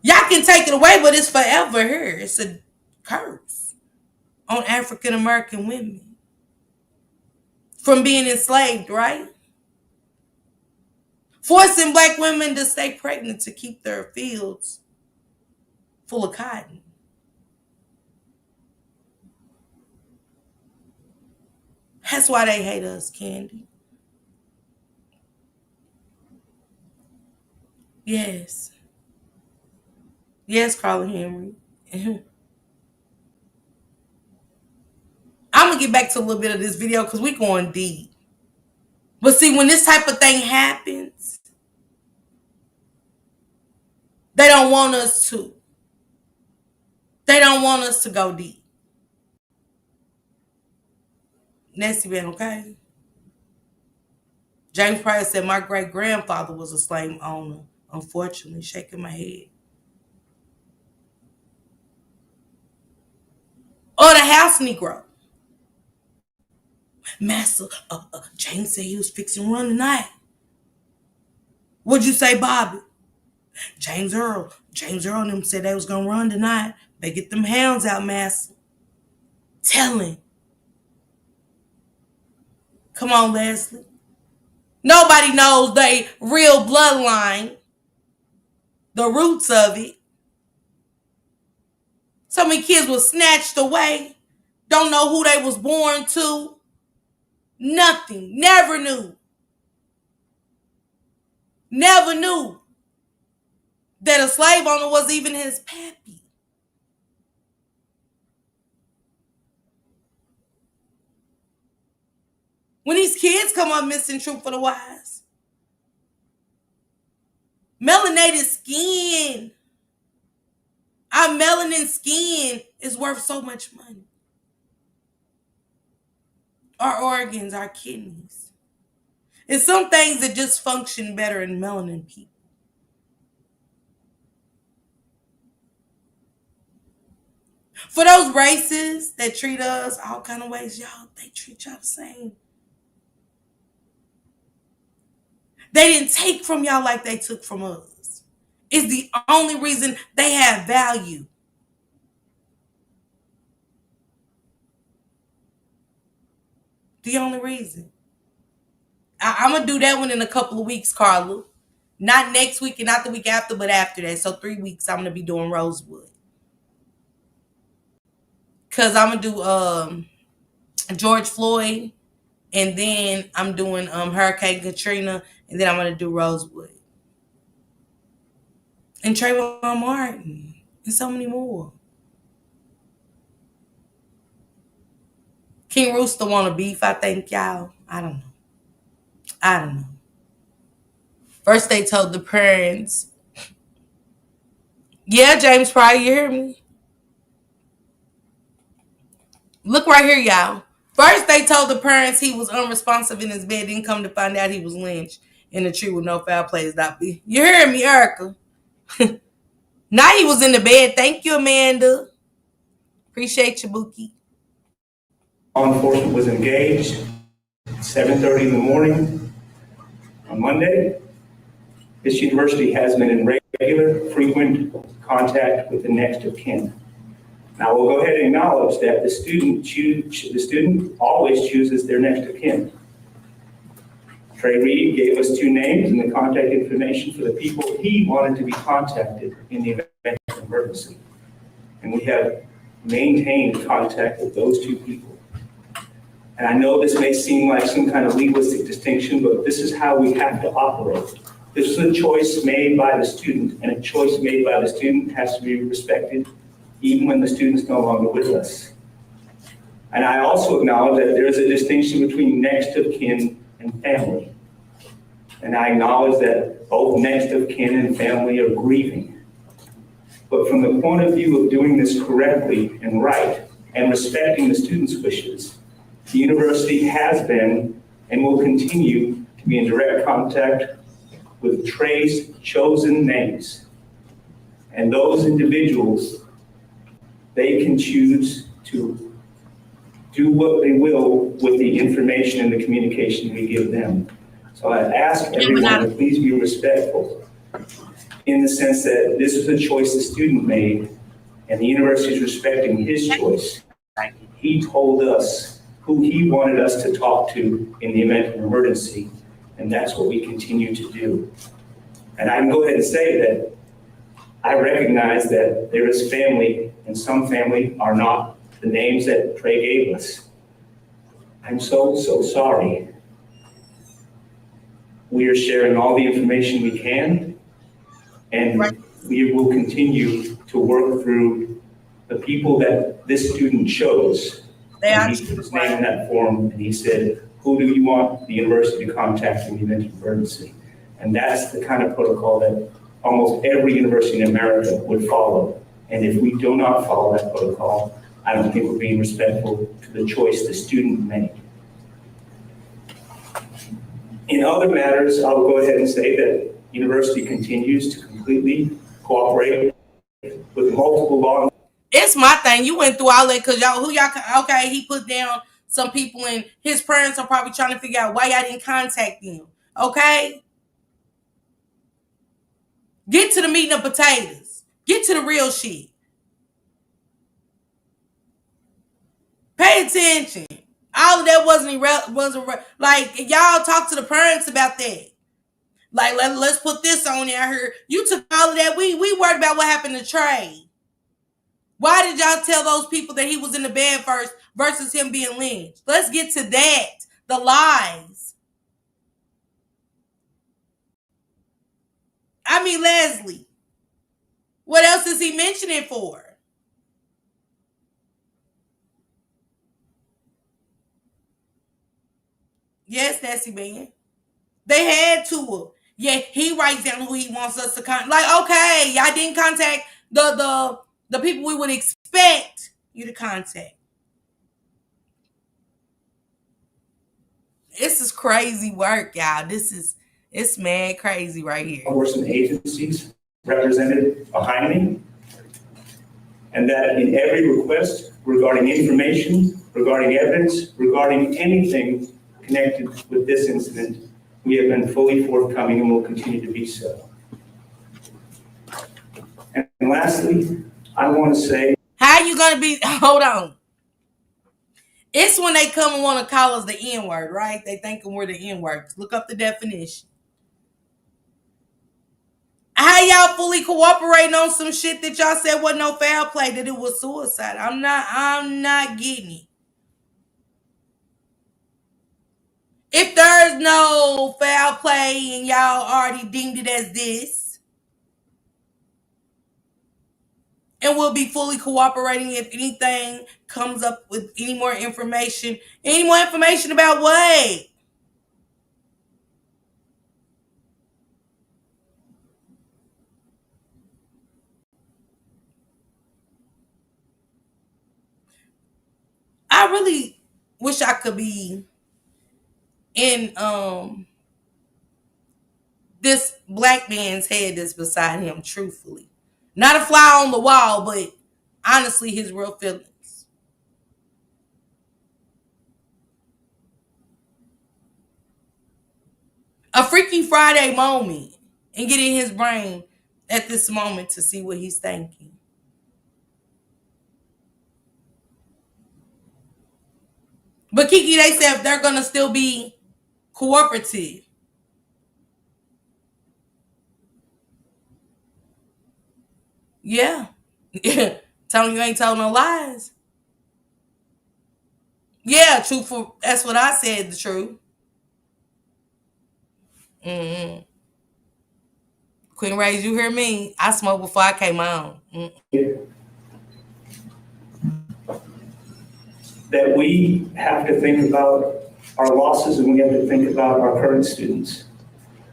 Y'all can take it away, but it's forever here. It's a curse on African American women from being enslaved, right? Forcing black women to stay pregnant to keep their fields full of cotton. That's why they hate us, Candy. Yes. Yes, Carla Henry. I'm going to get back to a little bit of this video because we're going deep. But see, when this type of thing happens, they don't want us to. They don't want us to go deep. Nessie been okay? James Price said, my great-grandfather was a slave owner. Unfortunately, shaking my head. Or the house Negro. Master, James said he was fixing to run tonight. What'd you say, Bobby? James Earl and them said they was going to run tonight. They get them hounds out, Master. Tell him. Come on, Leslie. Nobody knows the real bloodline, the roots of it. So many kids were snatched away. Don't know who they was born to. Nothing. Never knew. Never knew that a slave owner was even his pappy. When these kids come up missing, truth for the wise. Melanated skin. Our melanin skin is worth so much money. Our organs, our kidneys. It's some things that just function better in melanin people. For those races that treat us all kind of ways, y'all, they treat y'all the same. They didn't take from y'all like they took from us. It's the only reason they have value. The only reason. I'm going to do that one in a couple of weeks, Carla. Not next week and not the week after, but after that. So 3 weeks, I'm going to be doing Rosewood. Because I'm going to do George Floyd, and then I'm doing Hurricane Katrina, and then I'm going to do Rosewood. And Trayvon Martin, and so many more. King Rooster want to beef, I think, y'all. I don't know. First, they told the parents. Yeah, James Pryor, you hear me? Look right here, y'all. First, they told the parents he was unresponsive in his bed. Didn't come to find out he was lynched in a tree with no foul play. You hear me, Erica? Now he was in the bed. Thank you, Amanda. Appreciate you, Bookie. Law enforcement was engaged at 7:30 in the morning on Monday. This university has been in regular, frequent contact with the next of kin. Now we'll go ahead and acknowledge that the student always chooses their next of kin. Trey Reed gave us 2 names and the contact information for the people he wanted to be contacted in the event of emergency. And we have maintained contact with those 2 people. And I know this may seem like some kind of legalistic distinction, but this is how we have to operate. This is a choice made by the student, and a choice made by the student has to be respected even when the student's no longer with us. And I also acknowledge that there is a distinction between next of kin and family. And I acknowledge that both next of kin and family are grieving. But from the point of view of doing this correctly and right, and respecting the student's wishes, the university has been and will continue to be in direct contact with Trey's chosen names. And those individuals, they can choose to do what they will with the information and the communication we give them. So I ask everyone to please be respectful in the sense that this is a choice the student made, and the university is respecting his choice. He told us who he wanted us to talk to in the event of an emergency, and that's what we continue to do. And I can go ahead and say that I recognize that there is family, and some family are not the names that Trey gave us. I'm so sorry. We are sharing all the information we can, and we will continue to work through the people that this student chose. And he put his name in that form, and he said, who do you want the university to contact in the event of emergency? And that's the kind of protocol that almost every university in America would follow. And if we do not follow that protocol, I don't think we're being respectful to the choice the student made. In other matters, I'll go ahead and say that university continues to completely cooperate with multiple law. It's my thing. You went through all that because okay, he put down some people and his parents are probably trying to figure out why y'all didn't contact them. Okay? Get to the meat and potatoes. Get to the real shit. Pay attention. All of that wasn't like y'all talk to the parents about that. Like let's put this on there here. You took all of that. We worried about what happened to Trey. Why did y'all tell those people that he was in the bed first versus him being lynched? Let's get to that. The lies. I mean, Leslie. What else is he mentioning for? Yes, Nancy Man. They had to. Yeah, he writes down who he wants us to contact. Like, okay, y'all didn't contact the people we would expect you to contact. This is crazy work, y'all. It's mad crazy right here. There were some agencies represented behind me, and that in every request regarding information, regarding evidence, regarding anything connected with this incident, we have been fully forthcoming and will continue to be so. And lastly, I want to say, how you gonna be? Hold on. It's when they come and want to call us the N-word, right? They thinking we're the N-word. Look up the definition. How y'all fully cooperating on some shit that y'all said wasn't no foul play, that it was suicide? I'm not getting it. If there's no foul play and y'all already deemed it as this, and we'll be fully cooperating if anything comes up with any more information. Any more information about what? I really wish I could be in this black man's head that's beside him, truthfully. Not a fly on the wall, but honestly his real feelings. A Freaky Friday moment and get in his brain at this moment to see what he's thinking. But Kiki, they said they're going to still be cooperative. Yeah. Telling you ain't told no lies. Yeah, truthful. That's what I said, the truth. Mm-hmm. Queen Ray's, you hear me? I smoked before I came on. that we have to think about our losses and we have to think about our current students.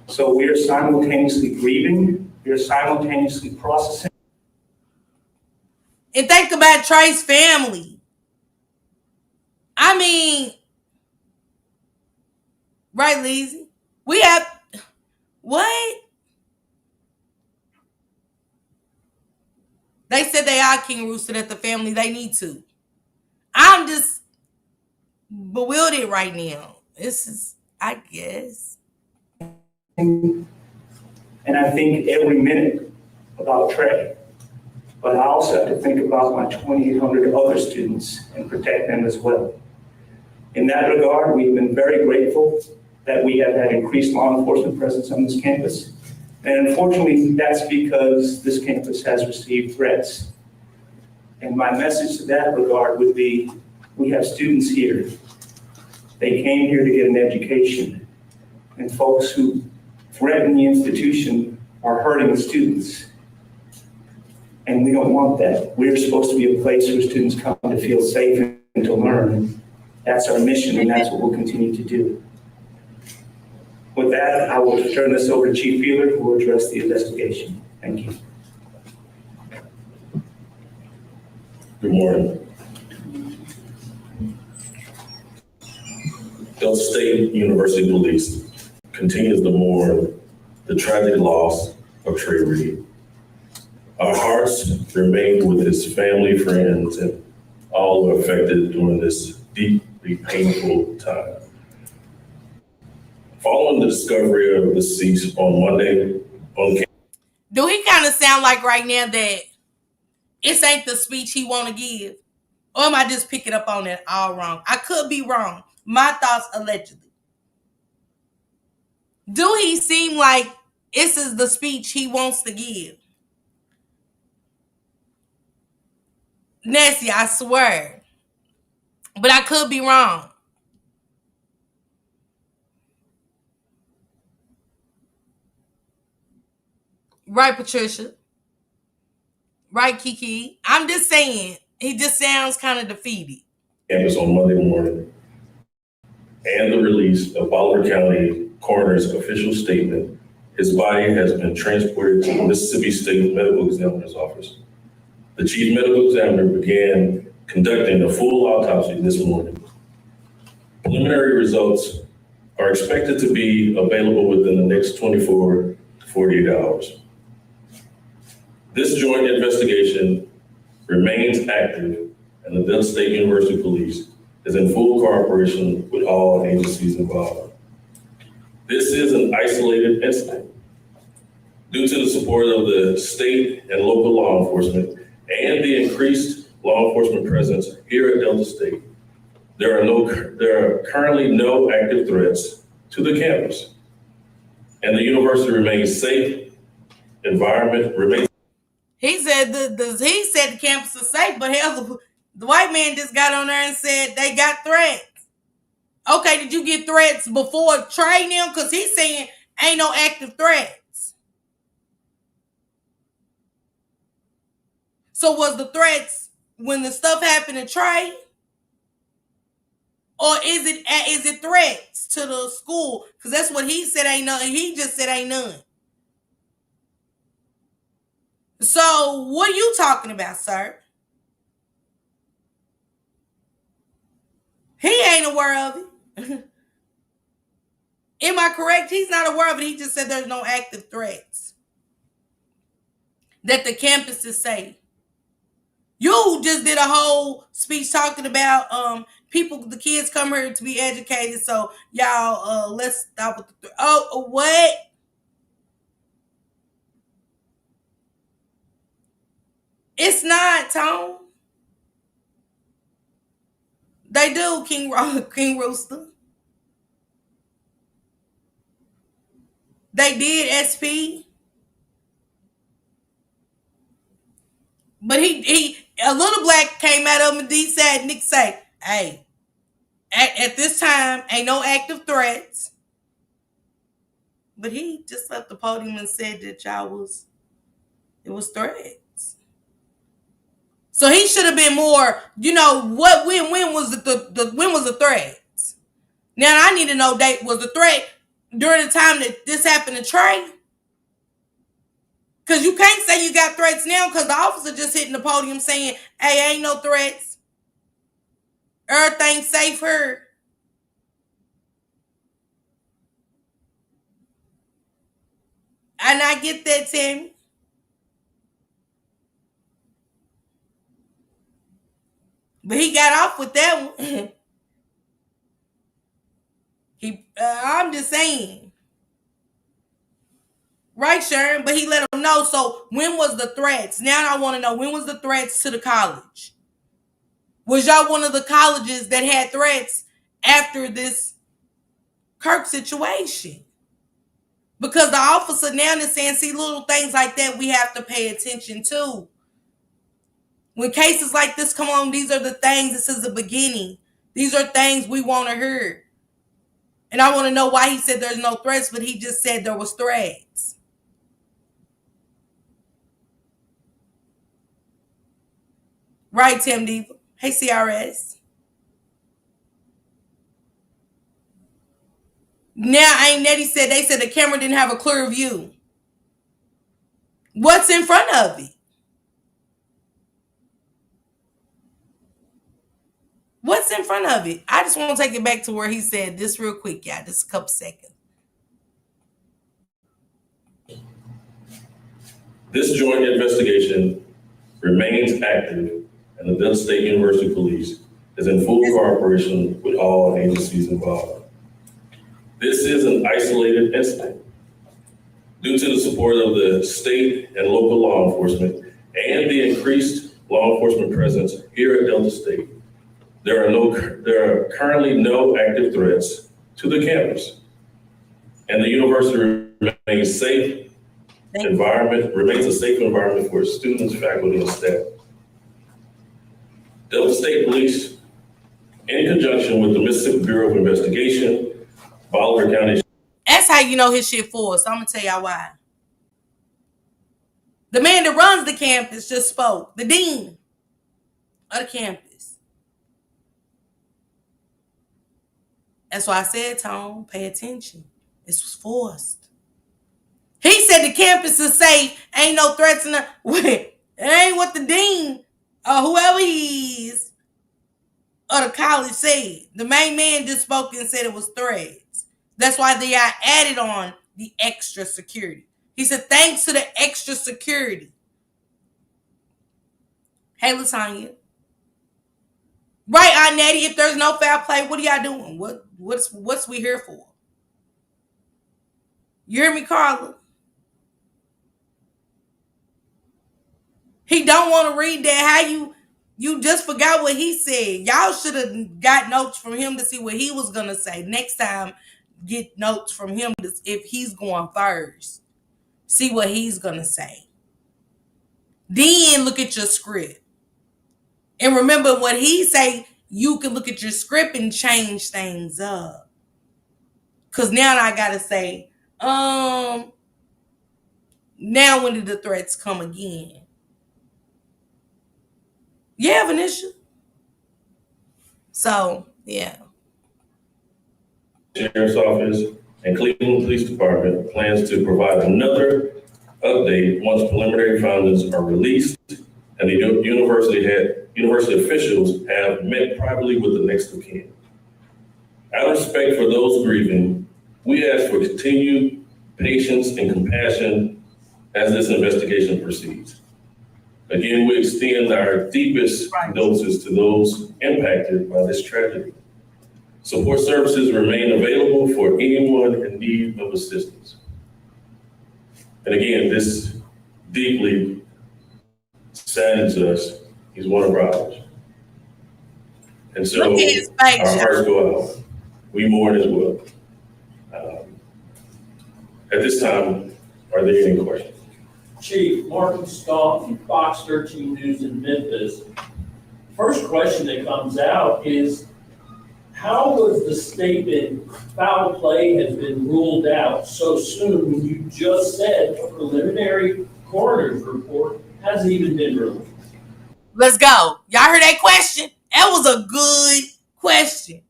So we are simultaneously grieving, we are simultaneously processing. And think about Trey's family. I mean, right, Lizzie? We have, what? They said they are king roosted at the family. They need to. I'm just bewildered right now. This is, I guess. And I think every minute about Trey. But I also have to think about my 2,800 other students and protect them as well. In that regard, we've been very grateful that we have had increased law enforcement presence on this campus. And unfortunately, that's because this campus has received threats. And my message to that regard would be, we have students here They came here to get an education. And folks who threaten the institution are hurting the students. And we don't want that. We're supposed to be a place where students come to feel safe and to learn. That's our mission, and that's what we'll continue to do. With that, I will turn this over to Chief Fielder, who will address the investigation. Thank you. Good morning. Delta State University Police continues to mourn the tragic loss of Trey Reed. Our hearts remain with his family, friends, and all who are affected during this deeply painful time. Following the discovery of the deceased on Monday on campus. Do he kind of sound like right now that it ain't the speech he want to give? Or am I just picking up on it all wrong? I could be wrong. My thoughts allegedly. Do he seem like this is the speech he wants to give? Nessie, I swear. But I could be wrong. Right, Patricia? Right, Kiki? I'm just saying, he just sounds kind of defeated. Campus on Monday morning, and the release of Bolivar County Coroner's official statement, his body has been transported to the Mississippi State Medical Examiner's Office. The Chief Medical Examiner began conducting a full autopsy this morning. Preliminary results are expected to be available within the next 24 to 48 hours. This joint investigation remains active, and the Delta State University Police is in full cooperation with all agencies involved. This is an isolated incident. Due to the support of the state and local law enforcement and the increased law enforcement presence here at Delta State, there are currently no active threats to the campus, and the university remains safe. Environment remains. He said the campus is safe, but hell, the white man just got on there and said they got threats. Okay, did you get threats before Trey now? Because he's saying ain't no active threats. So was the threats when the stuff happened to Trey? Or is it threats to the school? Because that's what he said ain't none. He just said ain't none. So what are you talking about, sir? He ain't aware of it. Am I correct? He's not aware of it. He just said there's no active threats. That the campus is safe. You just did a whole speech talking about the kids come here to be educated. So y'all, let's stop with the what? It's not, Tone. They do, King Rooster. They did SP. But he a little black came out of him and he said, Nick say, hey, at this time, ain't no active threats. But he just left the podium and said that it was threats. So he should have been more, when was the threats? Now I need to know was the threat during the time that this happened to Trey? Because you can't say you got threats now because the officer just hitting the podium saying, hey, ain't no threats. Everything's safe here. And I get that, Tammy. But he got off with that one. I'm just saying. Right, Sharon? But he let him know. So when was the threats? Now I want to know, when was the threats to the college? Was y'all one of the colleges that had threats after this Kirk situation? Because the officer now is saying, see, little things like that we have to pay attention to. When cases like this come on, these are the things, this is the beginning. These are things we want to hear. And I want to know why he said there's no threats, but he just said there was threats. Right, Tim Diva? Hey, CRS. Now, Ain't Nettie said they said the camera didn't have a clear view. What's in front of it? What's in front of it? I just want to take it back to where he said this real quick, y'all. Just a couple seconds. This joint investigation remains active, and the Delta State University Police is in full cooperation with all agencies involved. This is an isolated incident. Due to the support of the state and local law enforcement and the increased law enforcement presence here at Delta State, there are currently no active threats to the campus, and the university remains a safe environment for students, faculty, and staff. Delta State Police, in conjunction with the Mississippi Bureau of Investigation, Bolivar County. That's how you know his shit full. So I'm gonna tell y'all why. The man that runs the campus just spoke. The dean of the campus. That's why I said, Tone, pay attention. This was forced. He said the campus is safe. Ain't no threats in there. Wait, it ain't what the dean or whoever he is or the college said. The main man just spoke and said it was threats. That's why they are added on the extra security. He said, thanks to the extra security. Hey, Latanya. Right, Aunt Nettie, if there's no foul play, what are y'all doing? What's we here for? You hear me, Carla? He don't want to read that. How you just forgot what he said. Y'all should have got notes from him to see what he was going to say. Next time, get notes from him if he's going first. See what he's going to say. Then look at your script. And remember what he say, you can look at your script and change things up. Because now I got to say, now when did the threats come again? Yeah, Venetia. So, yeah. Sheriff's Office and Cleveland Police Department plans to provide another update once preliminary findings are released and the university officials have met privately with the next of kin. Out of respect for those grieving, we ask for continued patience and compassion as this investigation proceeds. Again, we extend our deepest condolences to those impacted by this tragedy. Support services remain available for anyone in need of assistance. And again, this deeply saddens us. He's one of ours. And so our hearts go out. We mourn as well. At this time, are there any questions? Chief Martin Scott from Fox 13 News in Memphis. First question that comes out is, how was the statement foul play has been ruled out so soon when you just said a preliminary coroner's report hasn't even been released? Let's go. Y'all heard that question? That was a good question.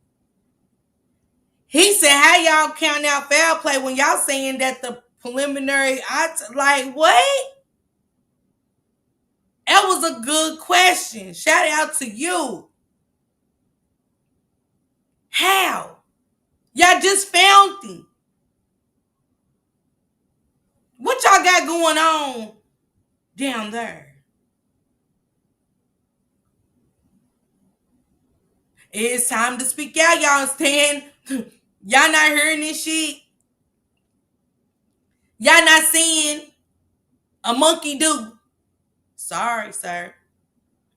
He said, how y'all count out foul play when y'all saying that the preliminary, like, what? That was a good question. Shout out to you. How? Y'all just found him. What y'all got going on down there? It's time to speak out, y'all understand? Y'all not hearing this shit? Y'all not seeing a monkey do? Sorry, sir.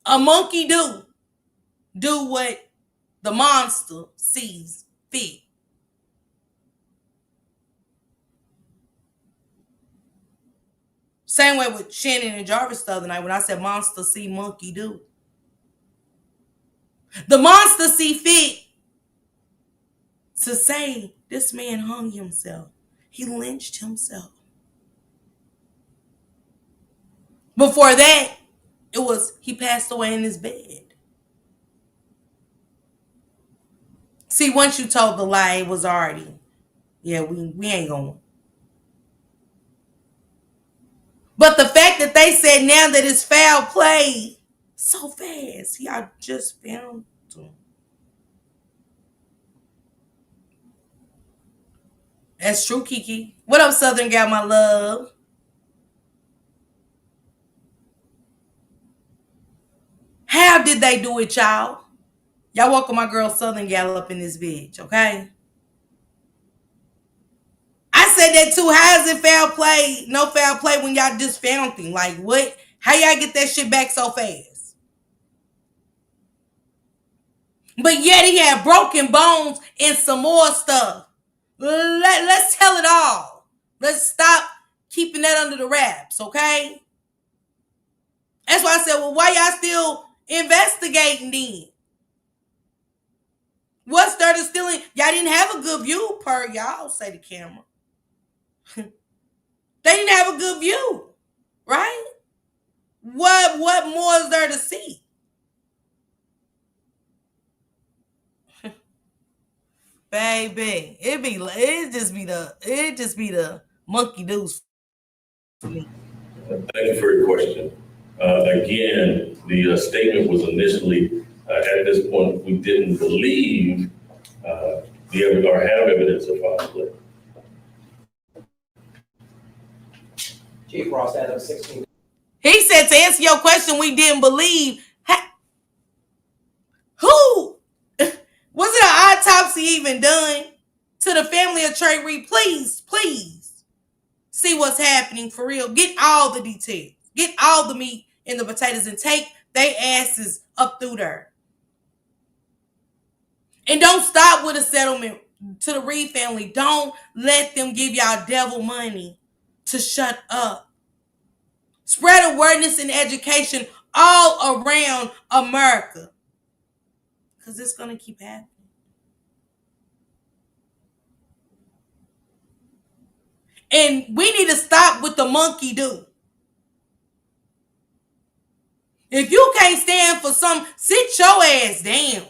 A monkey do what the monster sees fit. Same way with Shannon and Jarvis the other night when I said monster see monkey do. The monster see fit to say this man hung himself. He lynched himself. Before that, it was he passed away in his bed. See, once you told the lie, it was already, yeah, we ain't going. But the fact that they said now that it's foul play so fast, y'all just found him. That's true, Kiki. What up, Southern Gal, my love? How did they do it, y'all? Y'all welcome my girl Southern Gal up in this bitch, okay? I said that too. How is it foul play? No foul play when y'all just found him. Like, what? How y'all get that shit back so fast? But yet he had broken bones and some more stuff. Let's tell it all. Let's stop keeping that under the wraps, okay? That's why I said, well, why y'all still investigating then? What's there to stealing? Y'all didn't have a good view, per y'all, say the camera. They didn't have a good view, right? What more is there to see? Baby, it just be the monkey deuce for me. Thank you for your question. Again, the statement was initially, at this point, we didn't believe or have evidence of foul play. Chief Ross, Adam 16. He said to answer your question, we didn't believe. Who? Was it an autopsy even done to the family of Trey Reed? Please see what's happening for real. Get all the details. Get all the meat and the potatoes and take their asses up through there. And don't stop with a settlement to the Reed family. Don't let them give y'all devil money to shut up. Spread awareness and education all around America. Because it's going to keep happening. And we need to stop with the monkey do. If you can't stand for some, sit your ass down.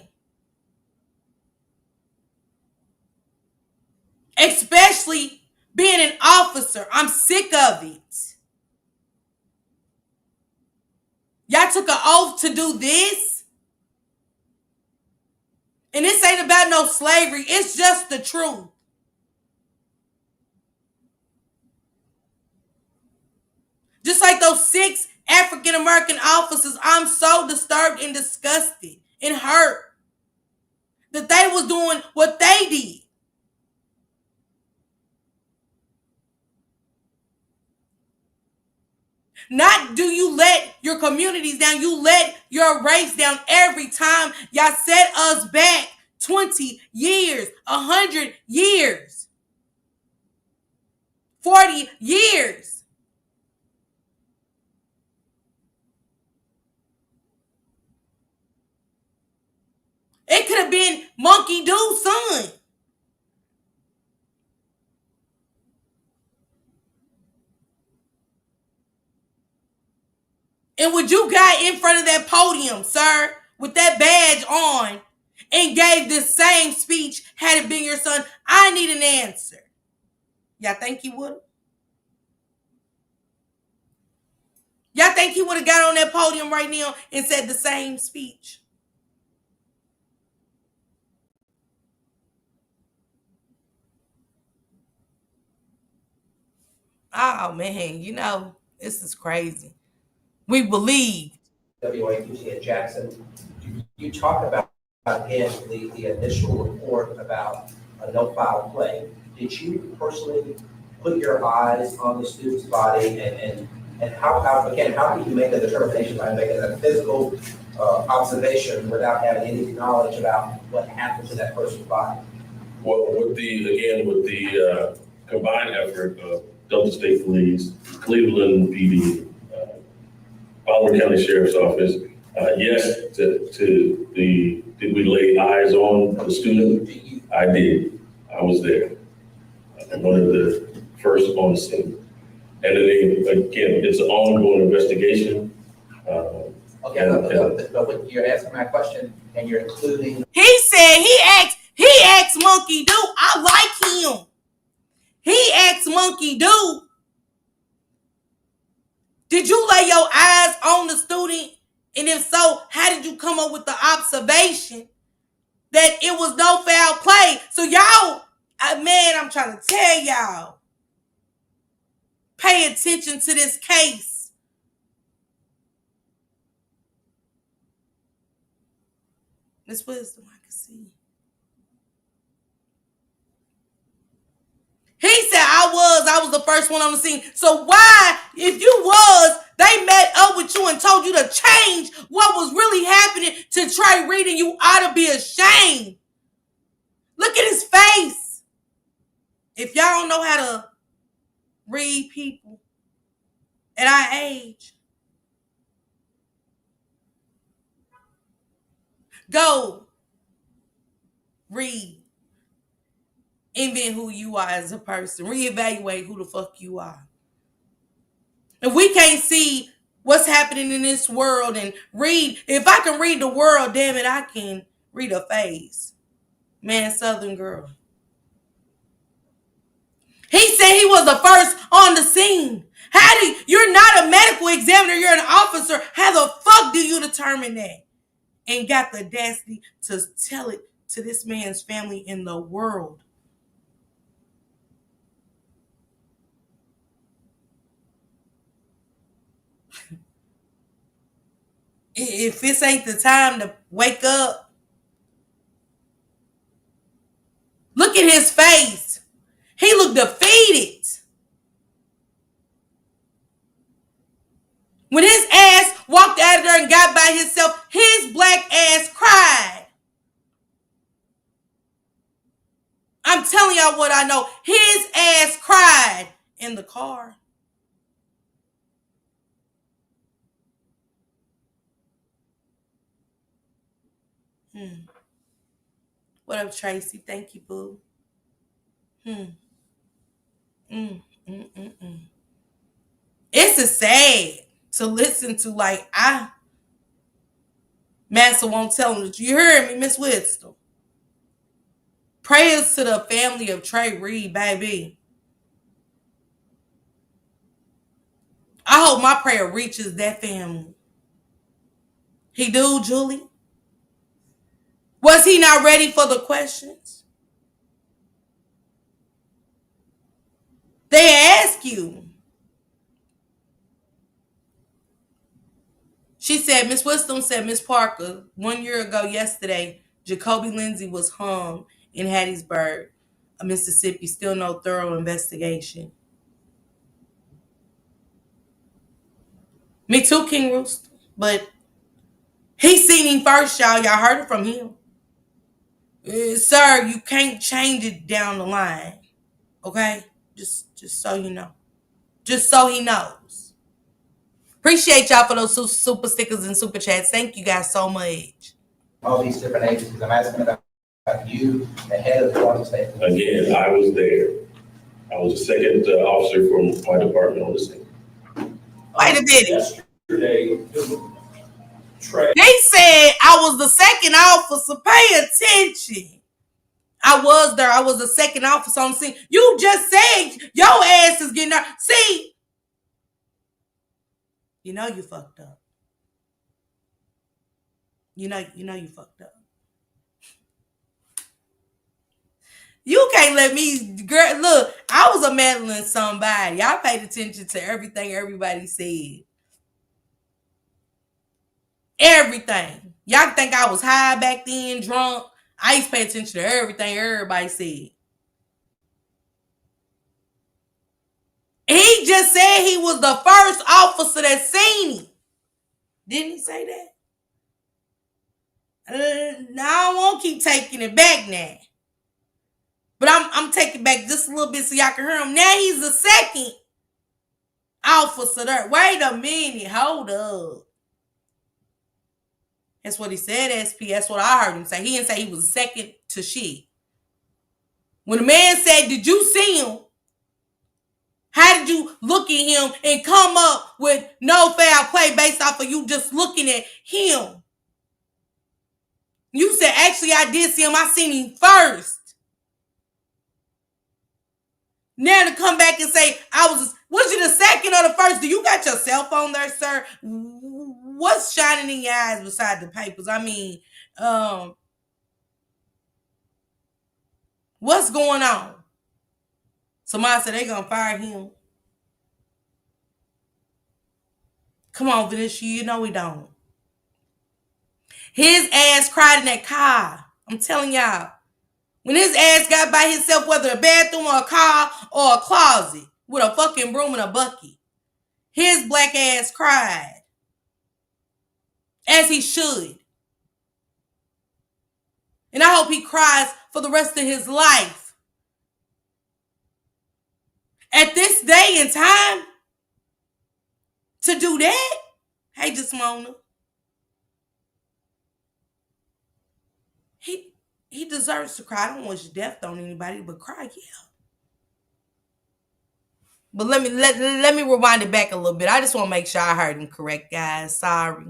Especially being an officer. I'm sick of it. Y'all took an oath to do this. And this ain't about no slavery. It's just the truth. Just like those 6 African American officers, I'm so disturbed and disgusted and hurt that they was doing what they did. Not do you let your communities down, you let your race down every time y'all set us back 20 years, 100 years, 40 years. It could have been Monkey Dude's son. And would you got in front of that podium, sir, with that badge on and gave this same speech, had it been your son, I need an answer. Y'all think he would have? Y'all think he would have got on that podium right now and said the same speech? Oh, man, this is crazy. We believed. WAQT at Jackson. You talk about, again, the initial report about a no foul play. Did you personally put your eyes on the student's body and how do you make a determination by making a physical observation without having any knowledge about what happened to that person's body? Well, with the combined effort of Delta State Police, Cleveland PD, Baldwin County Sheriff's Office, yes, did we lay eyes on the student? I did. I was there. I'm one of the first on the scene. And then again, it's an ongoing investigation. Okay, but when you're answering my question and you're including. He said he asked Monkey Do. I like him. He asked Monkey Do, did you lay your eyes on the student? And if so, how did you come up with the observation that it was no foul play? So y'all, man, I'm trying to tell y'all, pay attention to this case. Miss Wisdom, I can see. He said I was the first one on the scene. So why, if you was, they met up with you and told you to change what was really happening to Trey Reed, and you ought to be ashamed. Look at his face. If y'all don't know how to read people at our age, go read. Invent who you are as a person. Reevaluate who the fuck you are. If we can't see what's happening in this world and read, if I can read the world, damn it, I can read a face. Man, Southern girl. He said he was the first on the scene. You're not a medical examiner, you're an officer. How the fuck do you determine that? And got the audacity to tell it to this man's family in the world. If this ain't the time to wake up, look at his face. He looked defeated. When his ass walked out of there and got by himself, his black ass cried. I'm telling y'all what I know. His ass cried in the car. What up, Tracy? Thank you, boo. It's a sad to listen to. Like, Massa won't tell him that you heard me, Miss Wisdom. Prayers to the family of Trey Reed, baby. I hope my prayer reaches that family. He do, Julie? Was he not ready for the questions? They ask you. She said, Miss Wisdom said, Miss Parker, 1 year ago yesterday, Jacoby Lindsay was hung in Hattiesburg, Mississippi. Still no thorough investigation. Me too, King Rooster. But he seen him first, y'all. Y'all heard it from him. Sir, you can't change it down the line. Okay? Just so you know. Just so he knows. Appreciate y'all for those super stickers and super chats. Thank you guys so much. All these different agencies. I'm asking about you, the head of the Georgia State. Again, I was there. I was the second officer from my department on the scene. Wait a minute. Yesterday, Trey. They said I was the second officer. Pay attention. I was there. I was the second officer on the scene. You just said your ass is getting there. See, you know you fucked up. You know you fucked up. You can't let me, girl, look, I was a meddling somebody. Y'all paid attention to everything everybody said. Everything. Y'all think I was high back then, drunk? I used to pay attention to everything everybody said. He just said he was the first officer that seen him. Didn't he say that? Now I won't keep taking it back now. But I'm taking back just a little bit so y'all can hear him. Now he's the second officer there. Wait a minute. Hold up. That's what he said, SP. That's what I heard him say. He didn't say he was second to shit. When the man said, did you see him? How did you look at him and come up with no foul play based off of you just looking at him? You said, actually, I did see him. I seen him first. Now to come back and say, was you the second or the first? Do you got your cell phone there, sir? What's shining in your eyes beside the papers? I mean, what's going on? Somebody said they gonna fire him. Come on, Vanessa, you know we don't. His ass cried in that car. I'm telling y'all. When his ass got by himself, whether a bathroom or a car or a closet, with a fucking broom and a bucket, his black ass cried. As he should. And I hope he cries for the rest of his life. At this day and time, to do that, hey, Jasmona, he deserves to cry. I don't wish death on anybody, but cry, yeah. But let me rewind it back a little bit. I just want to make sure I heard him correct, guys. Sorry.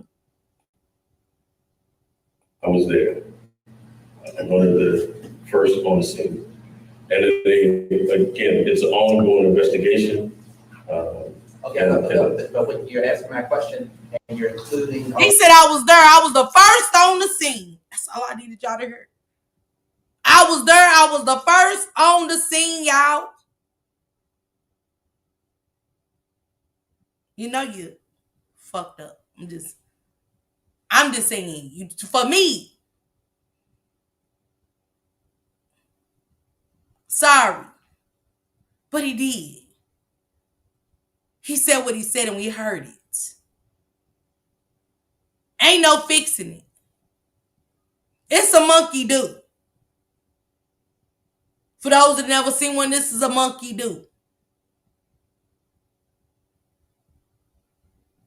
I was there. I'm one of the first on the scene. And again, it's an ongoing investigation. But when you're asking my question and you're including... He said I was there. I was the first on the scene. That's all I needed y'all to hear. I was there. I was the first on the scene, y'all. You know you fucked up. I'm just saying, for me. Sorry. But he did. He said what he said and we heard it. Ain't no fixing it. It's a monkey do. For those that never seen one, this is a monkey do.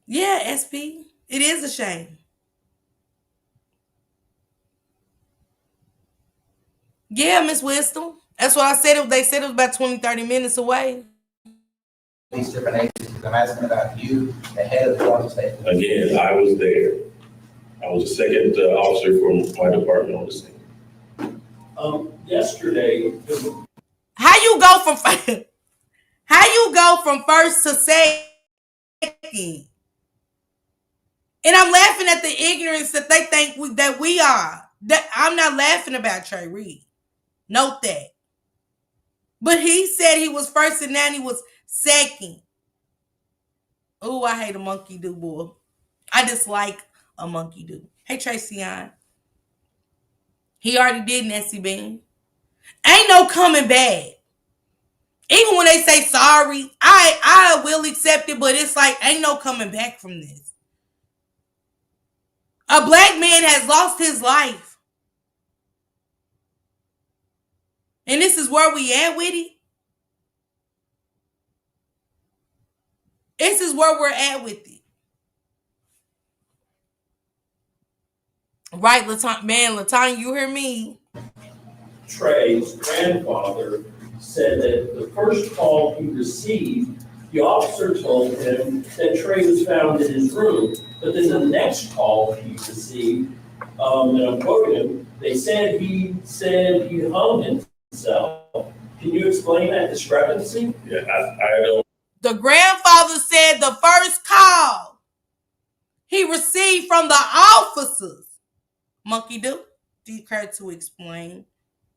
Yeah, SP. It is a shame. Yeah, Miss Wisdom. That's what I said. They said it was about 20, 30 minutes away. These different agencies. I'm asking about you, the head of the Georgia State. Again, I was there. I was the second officer from my department on the scene. Yesterday, How you go from first to second? And I'm laughing at the ignorance that they think that we are. That I'm not laughing about Trey Reed. Note that. But he said he was first and now he was second. Oh, I hate a monkey do, boy. I dislike a monkey do. Hey, Tracy on. He already did Nessie Bean. Ain't no coming back. Even when they say sorry, I will accept it, but it's like ain't no coming back from this. A black man has lost his life. And this is where we at with it. This is where we're at with it. Right, Latanya, you hear me? Trey's grandfather said that the first call he received, the officer told him that Trey was found in his room. But then the next call he received, and I'm quoting him, they said he hung himself. Can you explain that discrepancy? Yeah, I don't. The grandfather said the first call he received from the officers, Monkey do you care to explain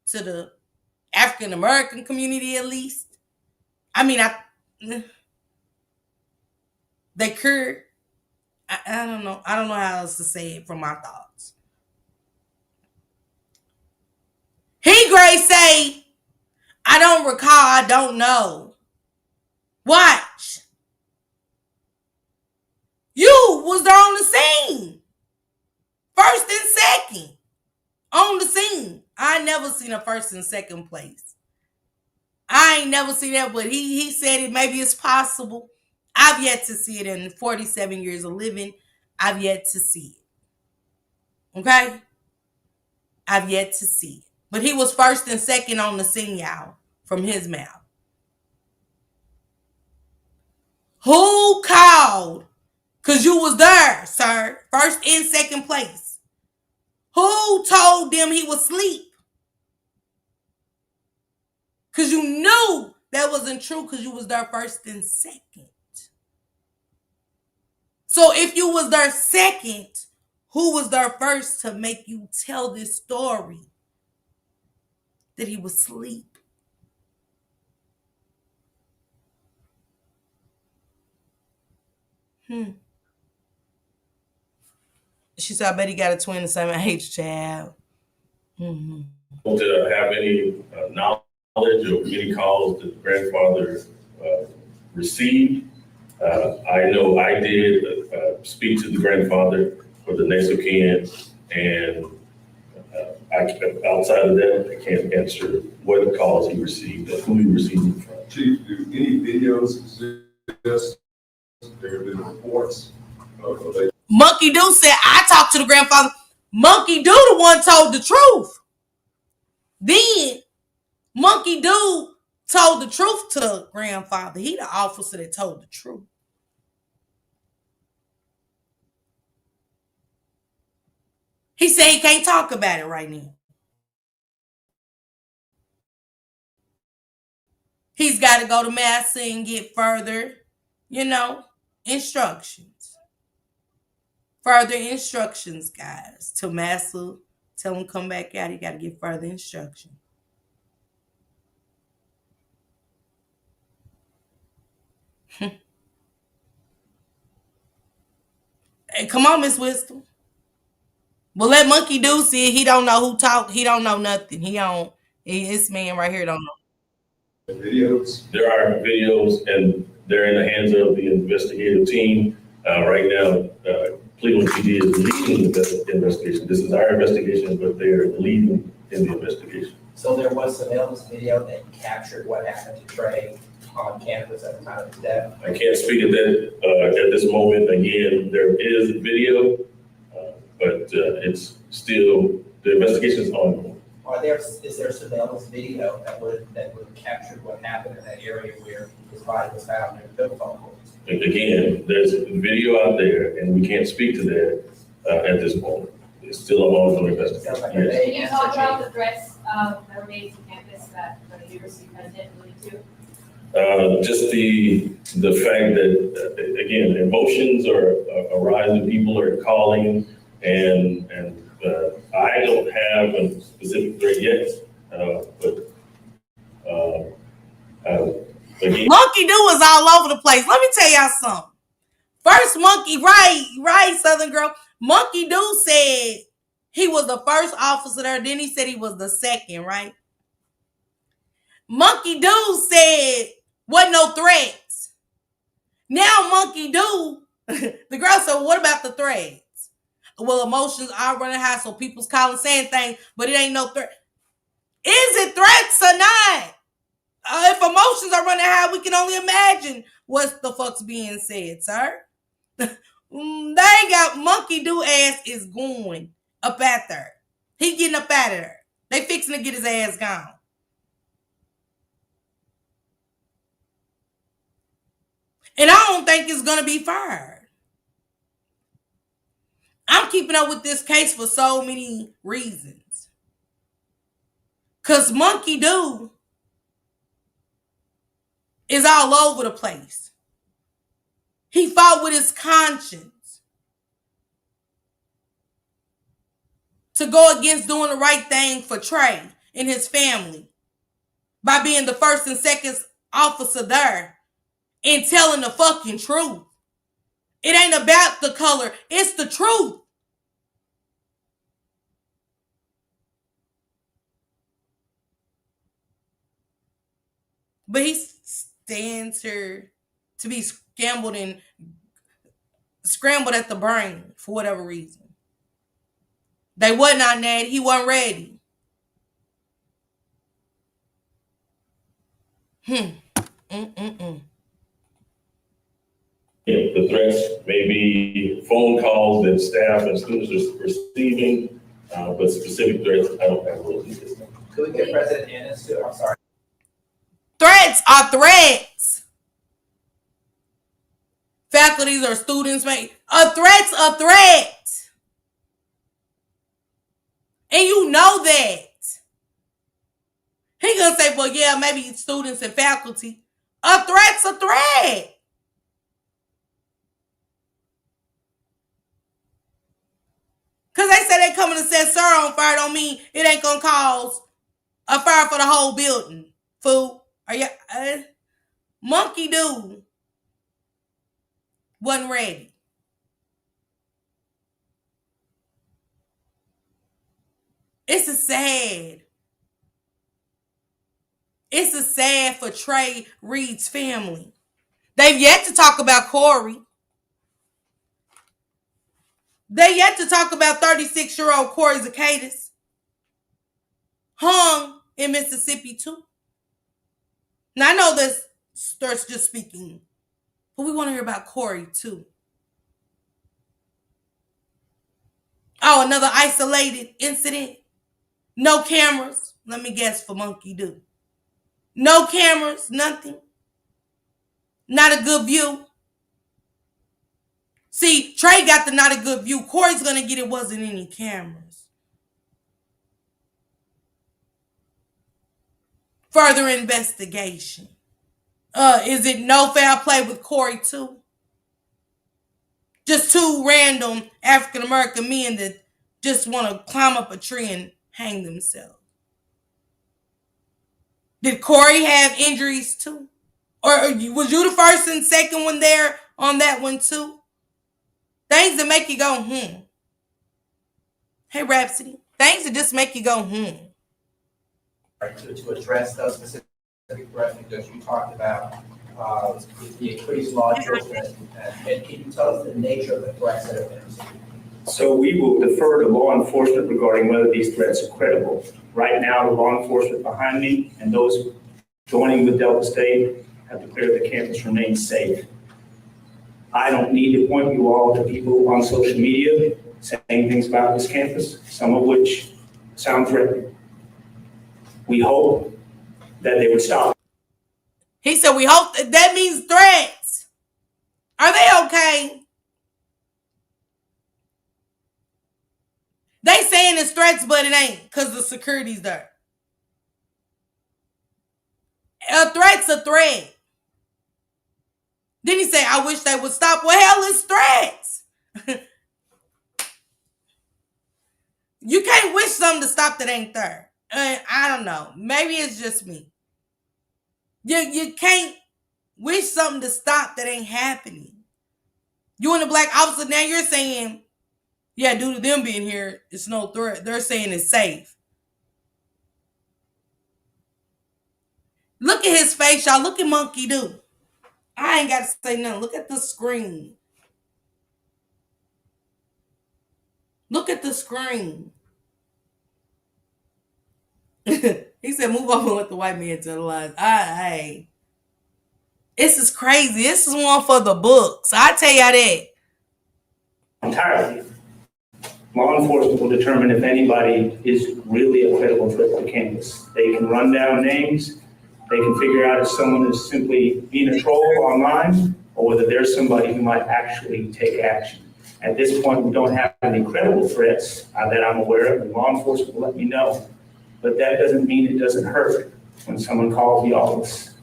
to the African American community at least? I mean, they could. I don't know. I don't know how else to say it from my thoughts. He Gray say, I don't recall, I don't know. Watch. You was there on the scene. First and second. On the scene. I never seen a first and second place. I ain't never seen that, but he said it. Maybe it's possible. I've yet to see it in 47 years of living. I've yet to see it. Okay? I've yet to see it. But he was first and second on the scene, y'all, from his mouth. Who called? Because you was there, sir. First and second place. Who told them he was asleep? Because you knew that wasn't true because you was there first and second. So if you was there second, who was there first to make you tell this story that he was asleep? She said, I bet he got a twin the same age, child. To have any knowledge of any calls that the grandfather received. I know I did speak to the grandfather for the next of kin, and outside of that, I can't answer what calls he received and who he received it from. Chief, do any videos exist? There have been reports of Monkey Do said, I talked to the grandfather. Monkey Do the one told the truth. Then Monkey Do told the truth to the grandfather. He the officer that told the truth. He said he can't talk about it right now. He's got to go to Massa and get further, instructions. Further instructions, guys. To Massa, tell him come back out. He got to get further instructions. Hey, come on, Miss Wisdom. Well, let Monkey Do see it. He don't know who talk. He don't know nothing. This man right here don't know. videos. There are videos, and they're in the hands of the investigative team. Right now, Cleveland PD is leading the investigation. This is our investigation, but they're leading in the investigation. So there was surveillance video that captured what happened to Trey on campus at the time of his death? I can't speak at that at this moment. Again, there is video, but it's still, the investigation is ongoing. Is there surveillance video that would capture what happened in that area where his body was found in the phone calls? Again, there's video out there, and we can't speak to that at this moment. It's still an ongoing investigation. Like yes. Can you talk about the threats that were made to campus that the university president alluded to? Just the fact that, again, emotions are arising, people are calling, and I don't have a specific threat yet, but again. Monkey Do is all over the place. Let me tell y'all something. First, Monkey, right, Southern girl. Monkey Do said he was the first officer there. Then he said he was the second, right? Monkey Do said wasn't no threats. Now Monkey Do, the girl said, well, what about the threats? Well, emotions are running high, so people's calling saying things, but it ain't no threat. Is it threats or not? If emotions are running high, we can only imagine what the fuck's being said, sir. They ain't got Monkey Do ass is going up at there. He getting up out of there. They fixing to get his ass gone. And I don't think it's going to be fired. I'm keeping up with this case for so many reasons. Because Monkey Do is all over the place. He fought with his conscience to go against doing the right thing for Trey and his family by being the first and second officer there and telling the fucking truth. It ain't about the color, it's the truth. But he stands here to be scrambled at the brain for whatever reason. They wasn't on that. He wasn't ready. The threats may be phone calls that staff and students are receiving, but specific threats, I don't have those. Could we get President Ennis to, I'm sorry. Threats are threats. Faculties or students make a threat's a threat. And you know that. He gonna say, well, yeah, maybe students and faculty. A threat's a threat. Because they say they coming to set Sir on fire don't mean it ain't gonna cause a fire for the whole building. Fool. Are you Monkey dude wasn't ready. It's a sad for Trey Reed's family. They've yet to talk about Corey. They yet to talk about 36-year-old Corey Zacchaeus. Hung in Mississippi too. Now I know this starts just speaking, but we want to hear about Corey too. Oh, another isolated incident. No cameras. Let me guess for Monkey Do. No cameras, nothing. Not a good view. See, Trey got the not a good view. Corey's going to get it wasn't any cameras. Further investigation. Is it no foul play with Corey too? Just two random African-American men that just want to climb up a tree and hang themselves. Did Corey have injuries too? Or was you the first and second one there on that one too? Things that make you go, Hey, Rhapsody. Things that just make you go, To address those specific threats, because you talked about the increased law enforcement, and can you tell us the nature of the threats that have been received? So we will defer to law enforcement regarding whether these threats are credible. Right now, the law enforcement behind me and those joining with Delta State have declared the campus remains safe. I don't need to point you all to people on social media saying things about this campus, some of which sound threatening. We hope that they would stop. He said, we hope that means threats. Are they okay? They saying it's threats, but it ain't because the security's there. A threat's a threat. Then he say, I wish they would stop. Well, hell, it's threats. You can't wish something to stop that ain't there. I don't know. Maybe it's just me. You can't wish something to stop that ain't happening. You and the black officer, now you're saying, yeah, due to them being here, it's no threat. They're saying it's safe. Look at his face, y'all. Look at Monkey Do. I ain't got to say nothing. Look at the screen. Look at the screen. He said, move over and let the white man tell the lies. Hey. This is crazy. This is one for the books. I tell y'all that. Entirely. Law enforcement will determine if anybody is really a credible threat to campus. They can run down names. They can figure out if someone is simply being a troll online or whether there's somebody who might actually take action. At this point, we don't have any credible threats that I'm aware of, and law enforcement will let me know. But that doesn't mean it doesn't hurt when someone calls the office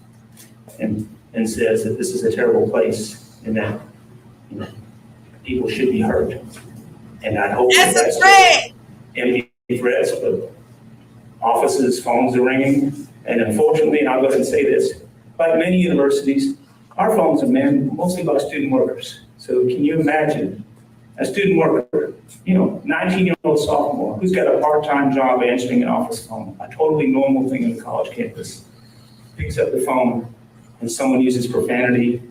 and says that this is a terrible place and that people should be hurt. And I hope that's a threat. Empty threats, but offices, phones are ringing. And unfortunately, and I'll go ahead and say this, like many universities, our phones are manned mostly by student workers. So can you imagine a student worker, 19-year-old sophomore who's got a part-time job answering an office phone, a totally normal thing in a college campus, picks up the phone and someone uses profanity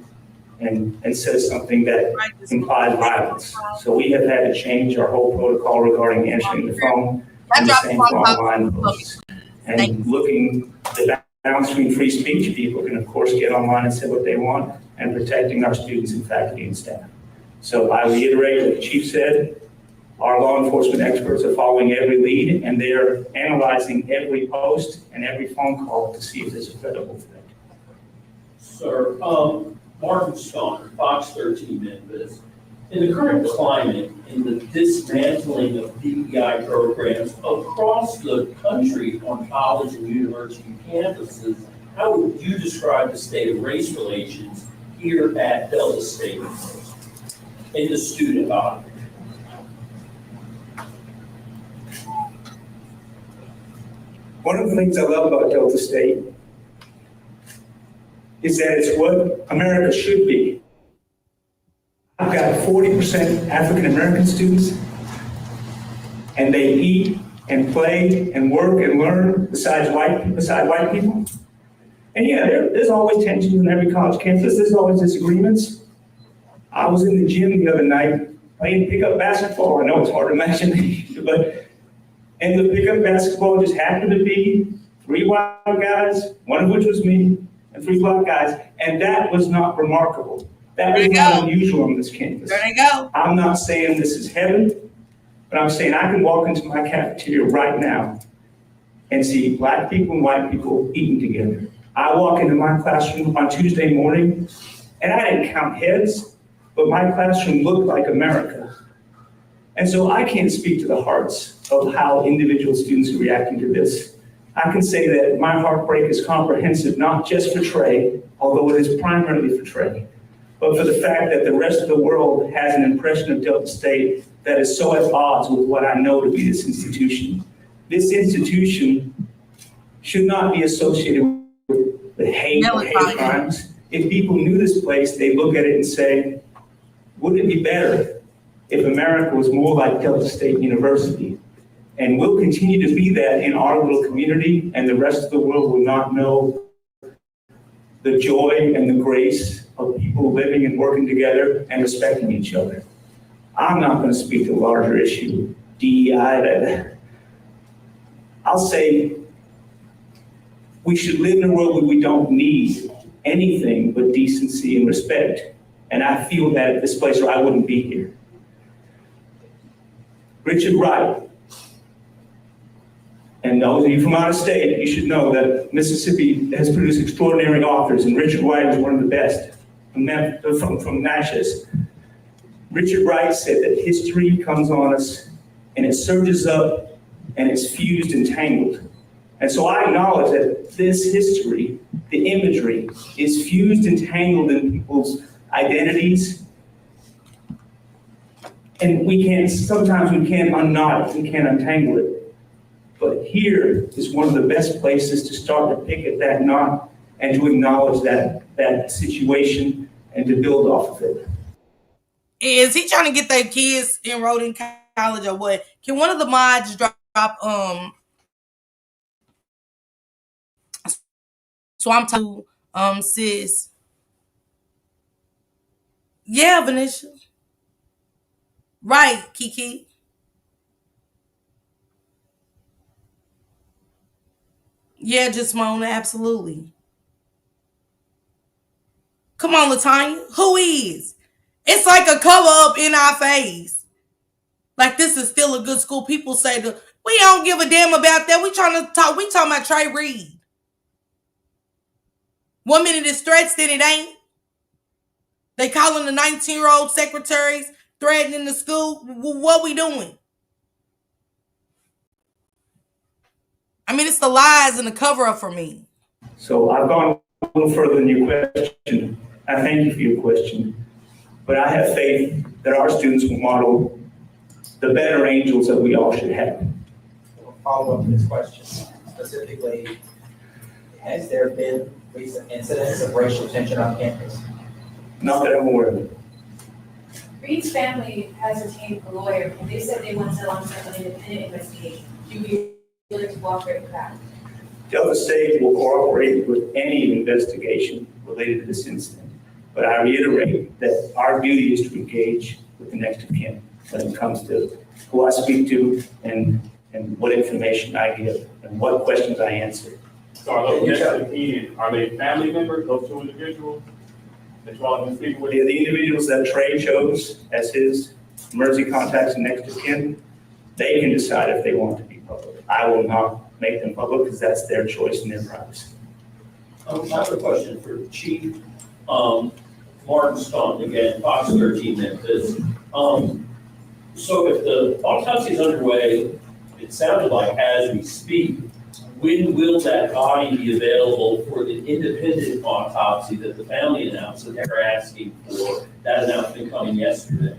and says something that implies violence. So we have had to change our whole protocol regarding answering the phone and the same for online posts. And looking at downstream free speech, people can of course get online and say what they want, and protecting our students and faculty and staff. So I reiterate what the chief said. Our law enforcement experts are following every lead, and they're analyzing every post and every phone call to see if there's a credible threat. Sir, Martin Stone, Fox 13 Memphis. In the current climate, in the dismantling of DEI programs across the country on college and university campuses, how would you describe the state of race relations here at Delta State in the student body? One of the things I love about Delta State is that it's what America should be. I've got 40% African American students, and they eat and play and work and learn beside white people. And yeah, there's always tensions in every college campus. There's always disagreements. I was in the gym the other night playing pickup basketball. I know it's hard to imagine, but and the pickup basketball just happened to be 3 white guys, one of which was me, and 3 black guys, and that was not remarkable. That was not unusual on this campus. There they go. I'm not saying this is heaven, but I'm saying I can walk into my cafeteria right now and see black people and white people eating together. I walk into my classroom on Tuesday morning, and I didn't count heads, but my classroom looked like America. And so I can't speak to the hearts of how individual students are reacting to this. I can say that my heartbreak is comprehensive, not just for Trey, although it is primarily for Trey, but for the fact that the rest of the world has an impression of Delta State that is so at odds with what I know to be this institution. This institution should not be associated with the hate or hate crimes. If people knew this place, they look at it and say, wouldn't it be better if America was more like Delta State University? And we'll continue to be that in our little community, and the rest of the world will not know the joy and the grace of people living and working together and respecting each other. I'm not going to speak to the larger issue, DEI. I'll say we should live in a world where we don't need anything but decency and respect. And I feel that at this place, or I wouldn't be here. Richard Wright. And those of you from out of state, you should know that Mississippi has produced extraordinary authors, and Richard Wright is one of the best from Natchez. Richard Wright said that history comes on us, and it surges up, and it's fused and tangled. And so I acknowledge that this history, the imagery, is fused and tangled in people's identities. And sometimes we can't unknot it, we can't untangle it. But here is one of the best places to start to pick at that knot and to acknowledge that situation and to build off of it. Is he trying to get their kids enrolled in college or what? Can one of the mods drop so I'm talking sis. Yeah, Venetia. Right, Kiki. Yeah, just Mona, absolutely. Come on, LaTanya. Who is? It's like a cover up in our face. Like this is still a good school. People say that we don't give a damn about that. We talking about Trey Reed. 1 minute it's threats, then it ain't. They calling the 19-year-old secretaries threatening the school. What we doing? I mean, it's the lies and the cover up for me. So I've gone a little further than your question. I thank you for your question. But I have faith that our students will model the better angels that we all should have. I'll follow up to this question. Specifically, has there been recent incidents of racial tension on campus? Not that I'm aware of. Reed's family has retained a lawyer, and they said they want to launch an independent investigation. Do you willing to cooperate with that? Delta State will cooperate with any investigation related to this incident. But I reiterate that our duty is to engage with the next of kin when it comes to who I speak to and what information I give and what questions I answer. So are those next of kin, are they family members, those 2 individuals that you all have been speaking with? They're the individuals that Trey chose as his emergency contacts and next of kin, they can decide if they want to be public. I will not make them public because that's their choice and their privacy. I have a question for Chief Martin Stone, again, Fox 13 Memphis. So if the autopsy is underway, it sounded like as we speak, when will that body be available for the independent autopsy that the family announced that they're asking for? That announcement coming yesterday.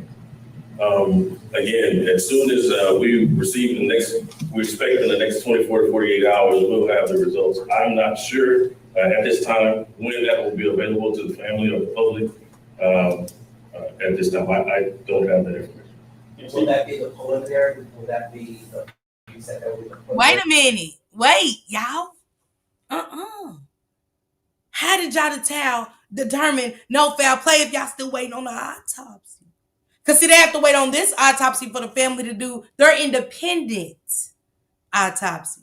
Again, as soon as we receive we expect in the next 24 to 48 hours, we'll have the results. I'm not sure at this time when that will be available to the family or the public. At this time, I don't have that information. Will that be the preliminary? Will that be you said that would be the preliminary? Wait a minute. Wait, y'all. How did y'all determine no foul play if y'all still waiting on the autopsy? Because see, they have to wait on this autopsy for the family to do their independent autopsy.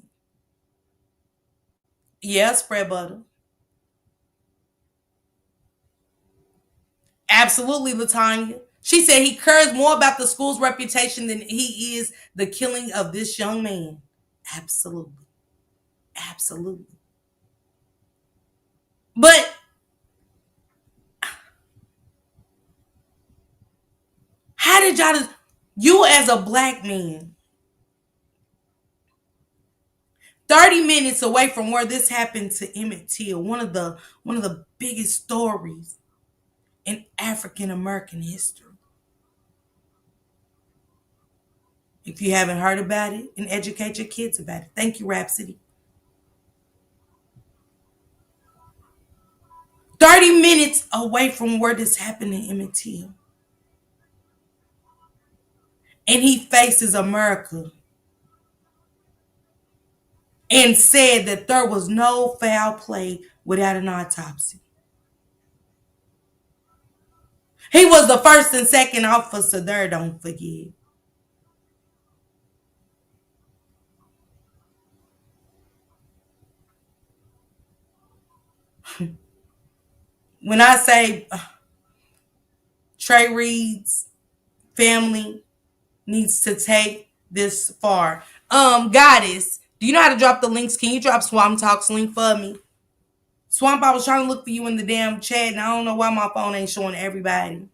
Yeah, spread butter. Absolutely, LaTanya. She said he cares more about the school's reputation than he is the killing of this young man. Absolutely. Absolutely. But how did you as a black man, 30 minutes away from where this happened to Emmett Till, one of the biggest stories in African American history. If you haven't heard about it, and educate your kids about it. Thank you, Rhapsody. 30 minutes away from where this happened in Emmett Till. And he faces America and said that there was no foul play without an autopsy. He was the first and second officer there, don't forget. When I say Trey Reed's family needs to take this far. Goddess, do you know how to drop the links? Can you drop Swamp Talk's link for me? Swamp, I was trying to look for you in the damn chat, and I don't know why my phone ain't showing everybody.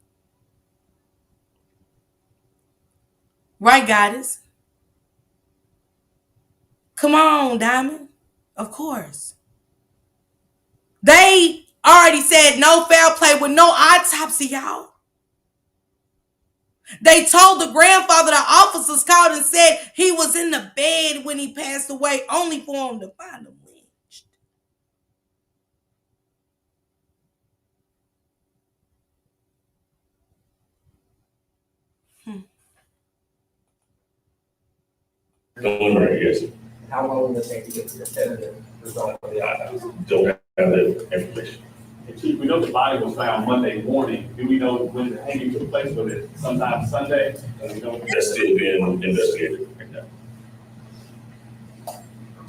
Right, Goddess? Come on, Diamond. Of course. They already said no foul play with no autopsy, y'all. They told the grandfather, the officers called and said he was in the bed when he passed away, only for him to find him lynched. Preliminary, yes. How long will it take to get the definitive result of the autopsy? Don't have that information. Chief, we know the body was found Monday morning. Do we know when the hanging took place? Was it sometime Sunday? We don't. That's still being investigated right now.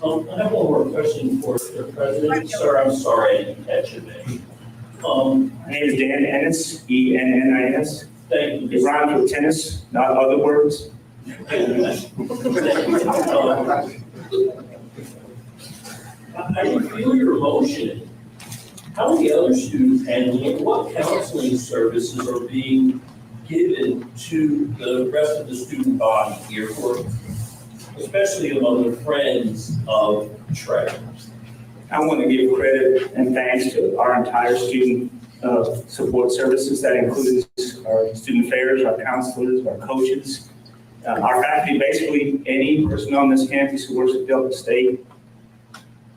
I have one more question for the president. Sir, I'm sorry I didn't catch your name. My name is Dan Ennis, E-N-N-I-S. Thank you. It rhymes with tennis, not other words. I can feel your emotion. How many other students handling it? What counseling services are being given to the rest of the student body here, for, especially among the friends of Trey? I want to give credit and thanks to our entire student support services. That includes our student affairs, our counselors, our coaches, our faculty. Basically, any person on this campus who works at Delta State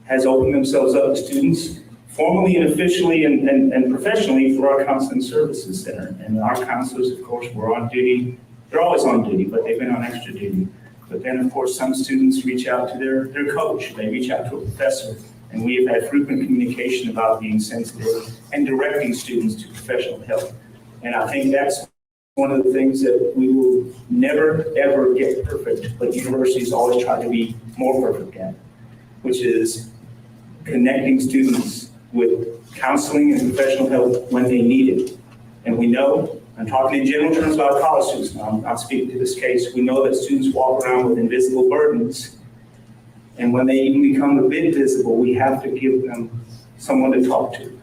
has opened themselves up to students, formally and officially and professionally, for our counseling services center. And our counselors, of course, were on duty. They're always on duty, but they've been on extra duty. But then, of course, some students reach out to their coach. They reach out to a professor. And we have had frequent communication about being sensitive and directing students to professional help. And I think that's one of the things that we will never, ever get perfect, but universities always try to be more perfect at, which is connecting students with counseling and professional help when they need it. And we know I'm talking in general terms about college students. Now, I'm not speaking to this case. We know that students walk around with invisible burdens. And when they even become a bit visible, we have to give them someone to talk to.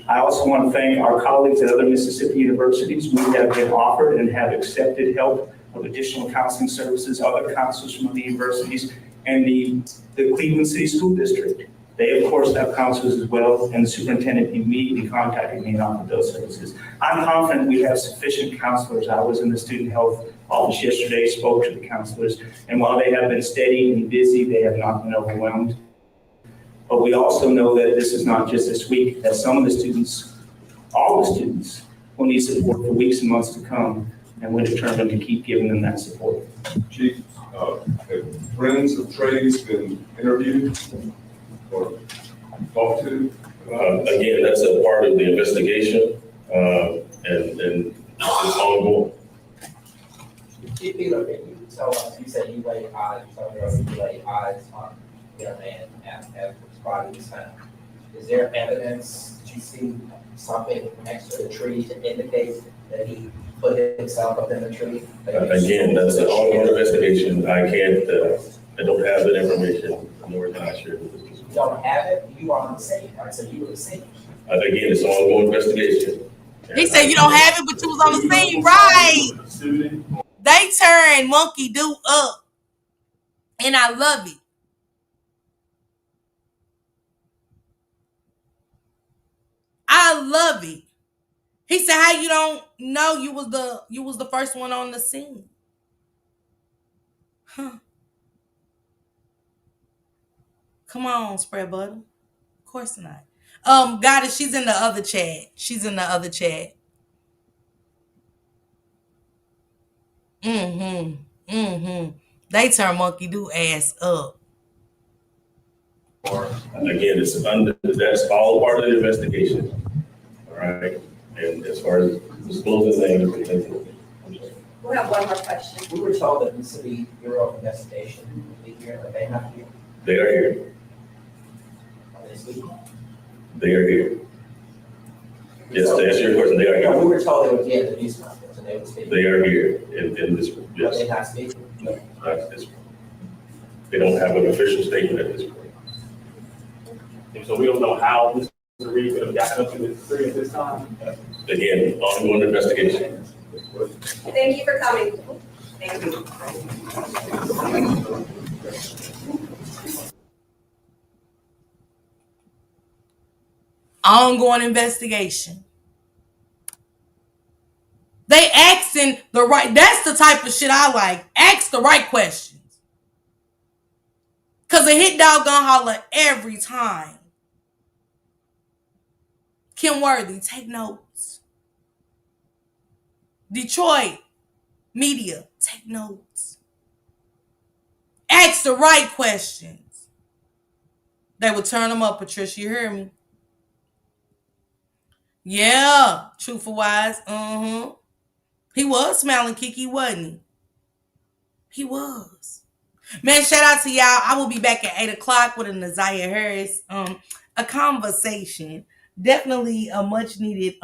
I also want to thank our colleagues at other Mississippi universities. We have been offered and have accepted help of additional counseling services, other counselors from the universities, and the Cleveland City School District. They, of course, have counselors as well, and the superintendent immediately contacted me and offered those services. I'm confident we have sufficient counselors. I was in the student health office yesterday, spoke to the counselors, and while they have been steady and busy, they have not been overwhelmed. But we also know that this is not just this week, that some of the students, all the students, will need support for weeks and months to come, and we're determined to keep giving them that support. Chief, have friends of Trey's been interviewed or talked to? Again, that's a part of the investigation, and it's ongoing. Chief Beeler, can you tell us, you said you laid eyes, you laid eyes on your man after his body was found. Is there evidence that you see something next to the tree to indicate that he put himself up in the tree? Again, that's an ongoing investigation. I can't, I don't have that information, nor can I share it with this. You don't have it, you are on the scene, right? So you were the scene. Again, it's an ongoing investigation. He said you don't have it, but you was on the scene, right? They turned Monkey Do up, and I love it. I love it. He said, "How you don't know you was the first one on the scene?" Huh? Come on, spread butter. Of course not. Goddess, she's in the other chat. She's in the other chat. They turn Monkey Do ass up. Again, that's all part of the investigation. All right. And as far as disclosing names, We'll have one more question. We were told that the Mississippi Bureau of Investigation would be here, but they're not here. they are here. Are they speaking? They are here. Yes, to answer your question, they are No, we here. were told they would be at the news conference and they would speak. They are here in this room. But Yes. they're not speaking. No, not this room. They don't have an official statement at this point. And so we don't know how Mr. Reed could have gotten up to this tree at this time. Again, ongoing investigation. Thank you for coming. Thank you. Ongoing investigation. They asking the right, that's the type of shit I like. Ask the right questions. Cause a hit dog gonna holler every time. Kim Worthy, take notes. Detroit media, take notes. Ask the right questions. They will turn them up, Patricia. You hear me? Yeah, truthful wise. He was smiling Kiki, wasn't he? He was. Man, shout out to y'all. I will be back at 8 o'clock with a Naziah Harris a conversation. Definitely a much needed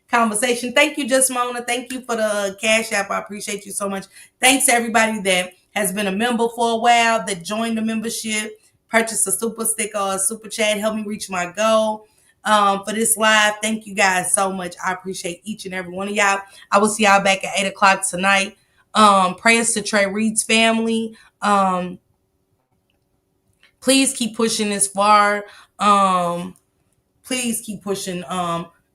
conversation. Thank you, Just Mona. Thank you for the Cash App. I appreciate you so much. Thanks to everybody that has been a member for a while, that joined the membership, purchased a super sticker or a super chat, helped me reach my goal for this live. Thank you guys so much. I appreciate each and every one of y'all. I will see y'all back at 8 o'clock tonight. Prayers to Trey Reed's family. Please keep pushing this far. Please keep pushing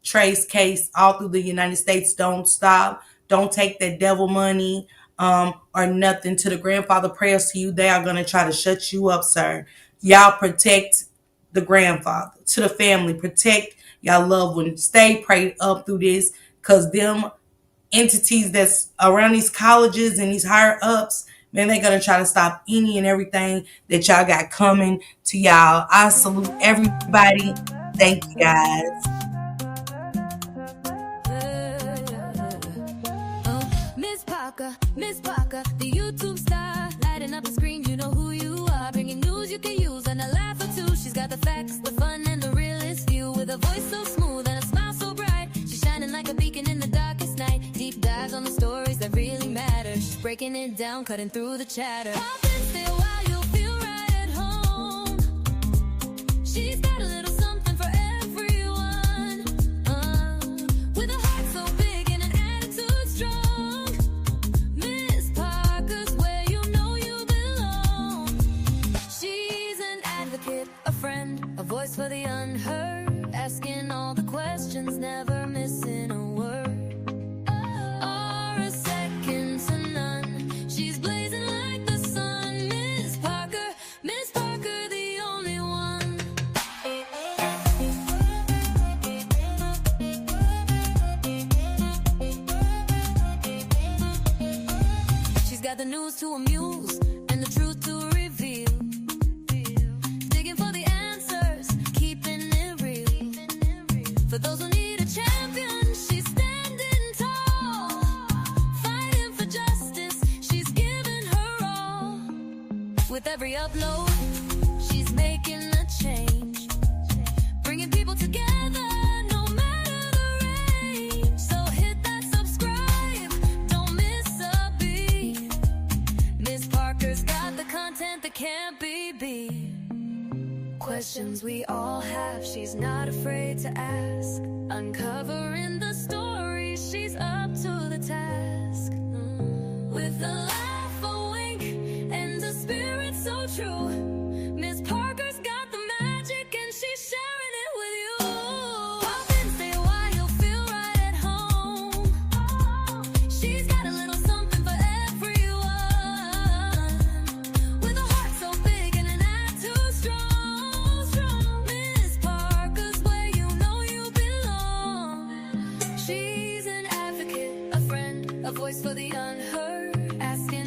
Trey's case all through the United States. Don't stop. Don't take that devil money or nothing. To the grandfather, prayers to you. They are going to try to shut you up, sir. Y'all protect the grandfather. To the family, protect y'all loved ones. Stay prayed up through this, because them entities that's around these colleges and these higher ups, man, they're going to try to stop any and everything that y'all got coming to y'all. I salute everybody. Thank you, guys. Miss Parker, the YouTube star, lighting up the screen, you know who you are, bringing news you can use and a laugh or two. She's got the facts, the fun, and the realest view, with a voice so smooth and a smile so bright. She's shining like a beacon in the darkest night. stories that really matter. She's breaking it down, cutting through the chatter. Pop and stay a while, you'll feel right at home. She's got a little something for everyone. With a heart so big and an attitude strong. Miss Parker's where you know you belong. She's an advocate, a friend, a voice for the unheard. Asking all the questions, never missing a word. Or a second to none. She's blazing like the sun. Miss Parker, the only one. She's got the news to amuse and the truth to reveal. Digging for the answers, keeping it real. For those who need a champion, she's standing tall. Fighting for justice, she's giving her all. With every upload, she's making a change. Bringing people together, no matter the range. So hit that subscribe, don't miss a beat. Miss Parker's got the content that can't be beat. Questions we all have, she's not afraid to ask. Uncovering the story, she's up to the task. With a laugh, a wink, and a spirit so true. Miss Parker's got the magic and she's sharing it with you. Pop and stay a while, you'll feel right at home. She's got a little something for everyone. With a heart so big and an attitude strong. Miss Parker's where you know you belong. She's an advocate, a friend, a voice for the unheard. Asking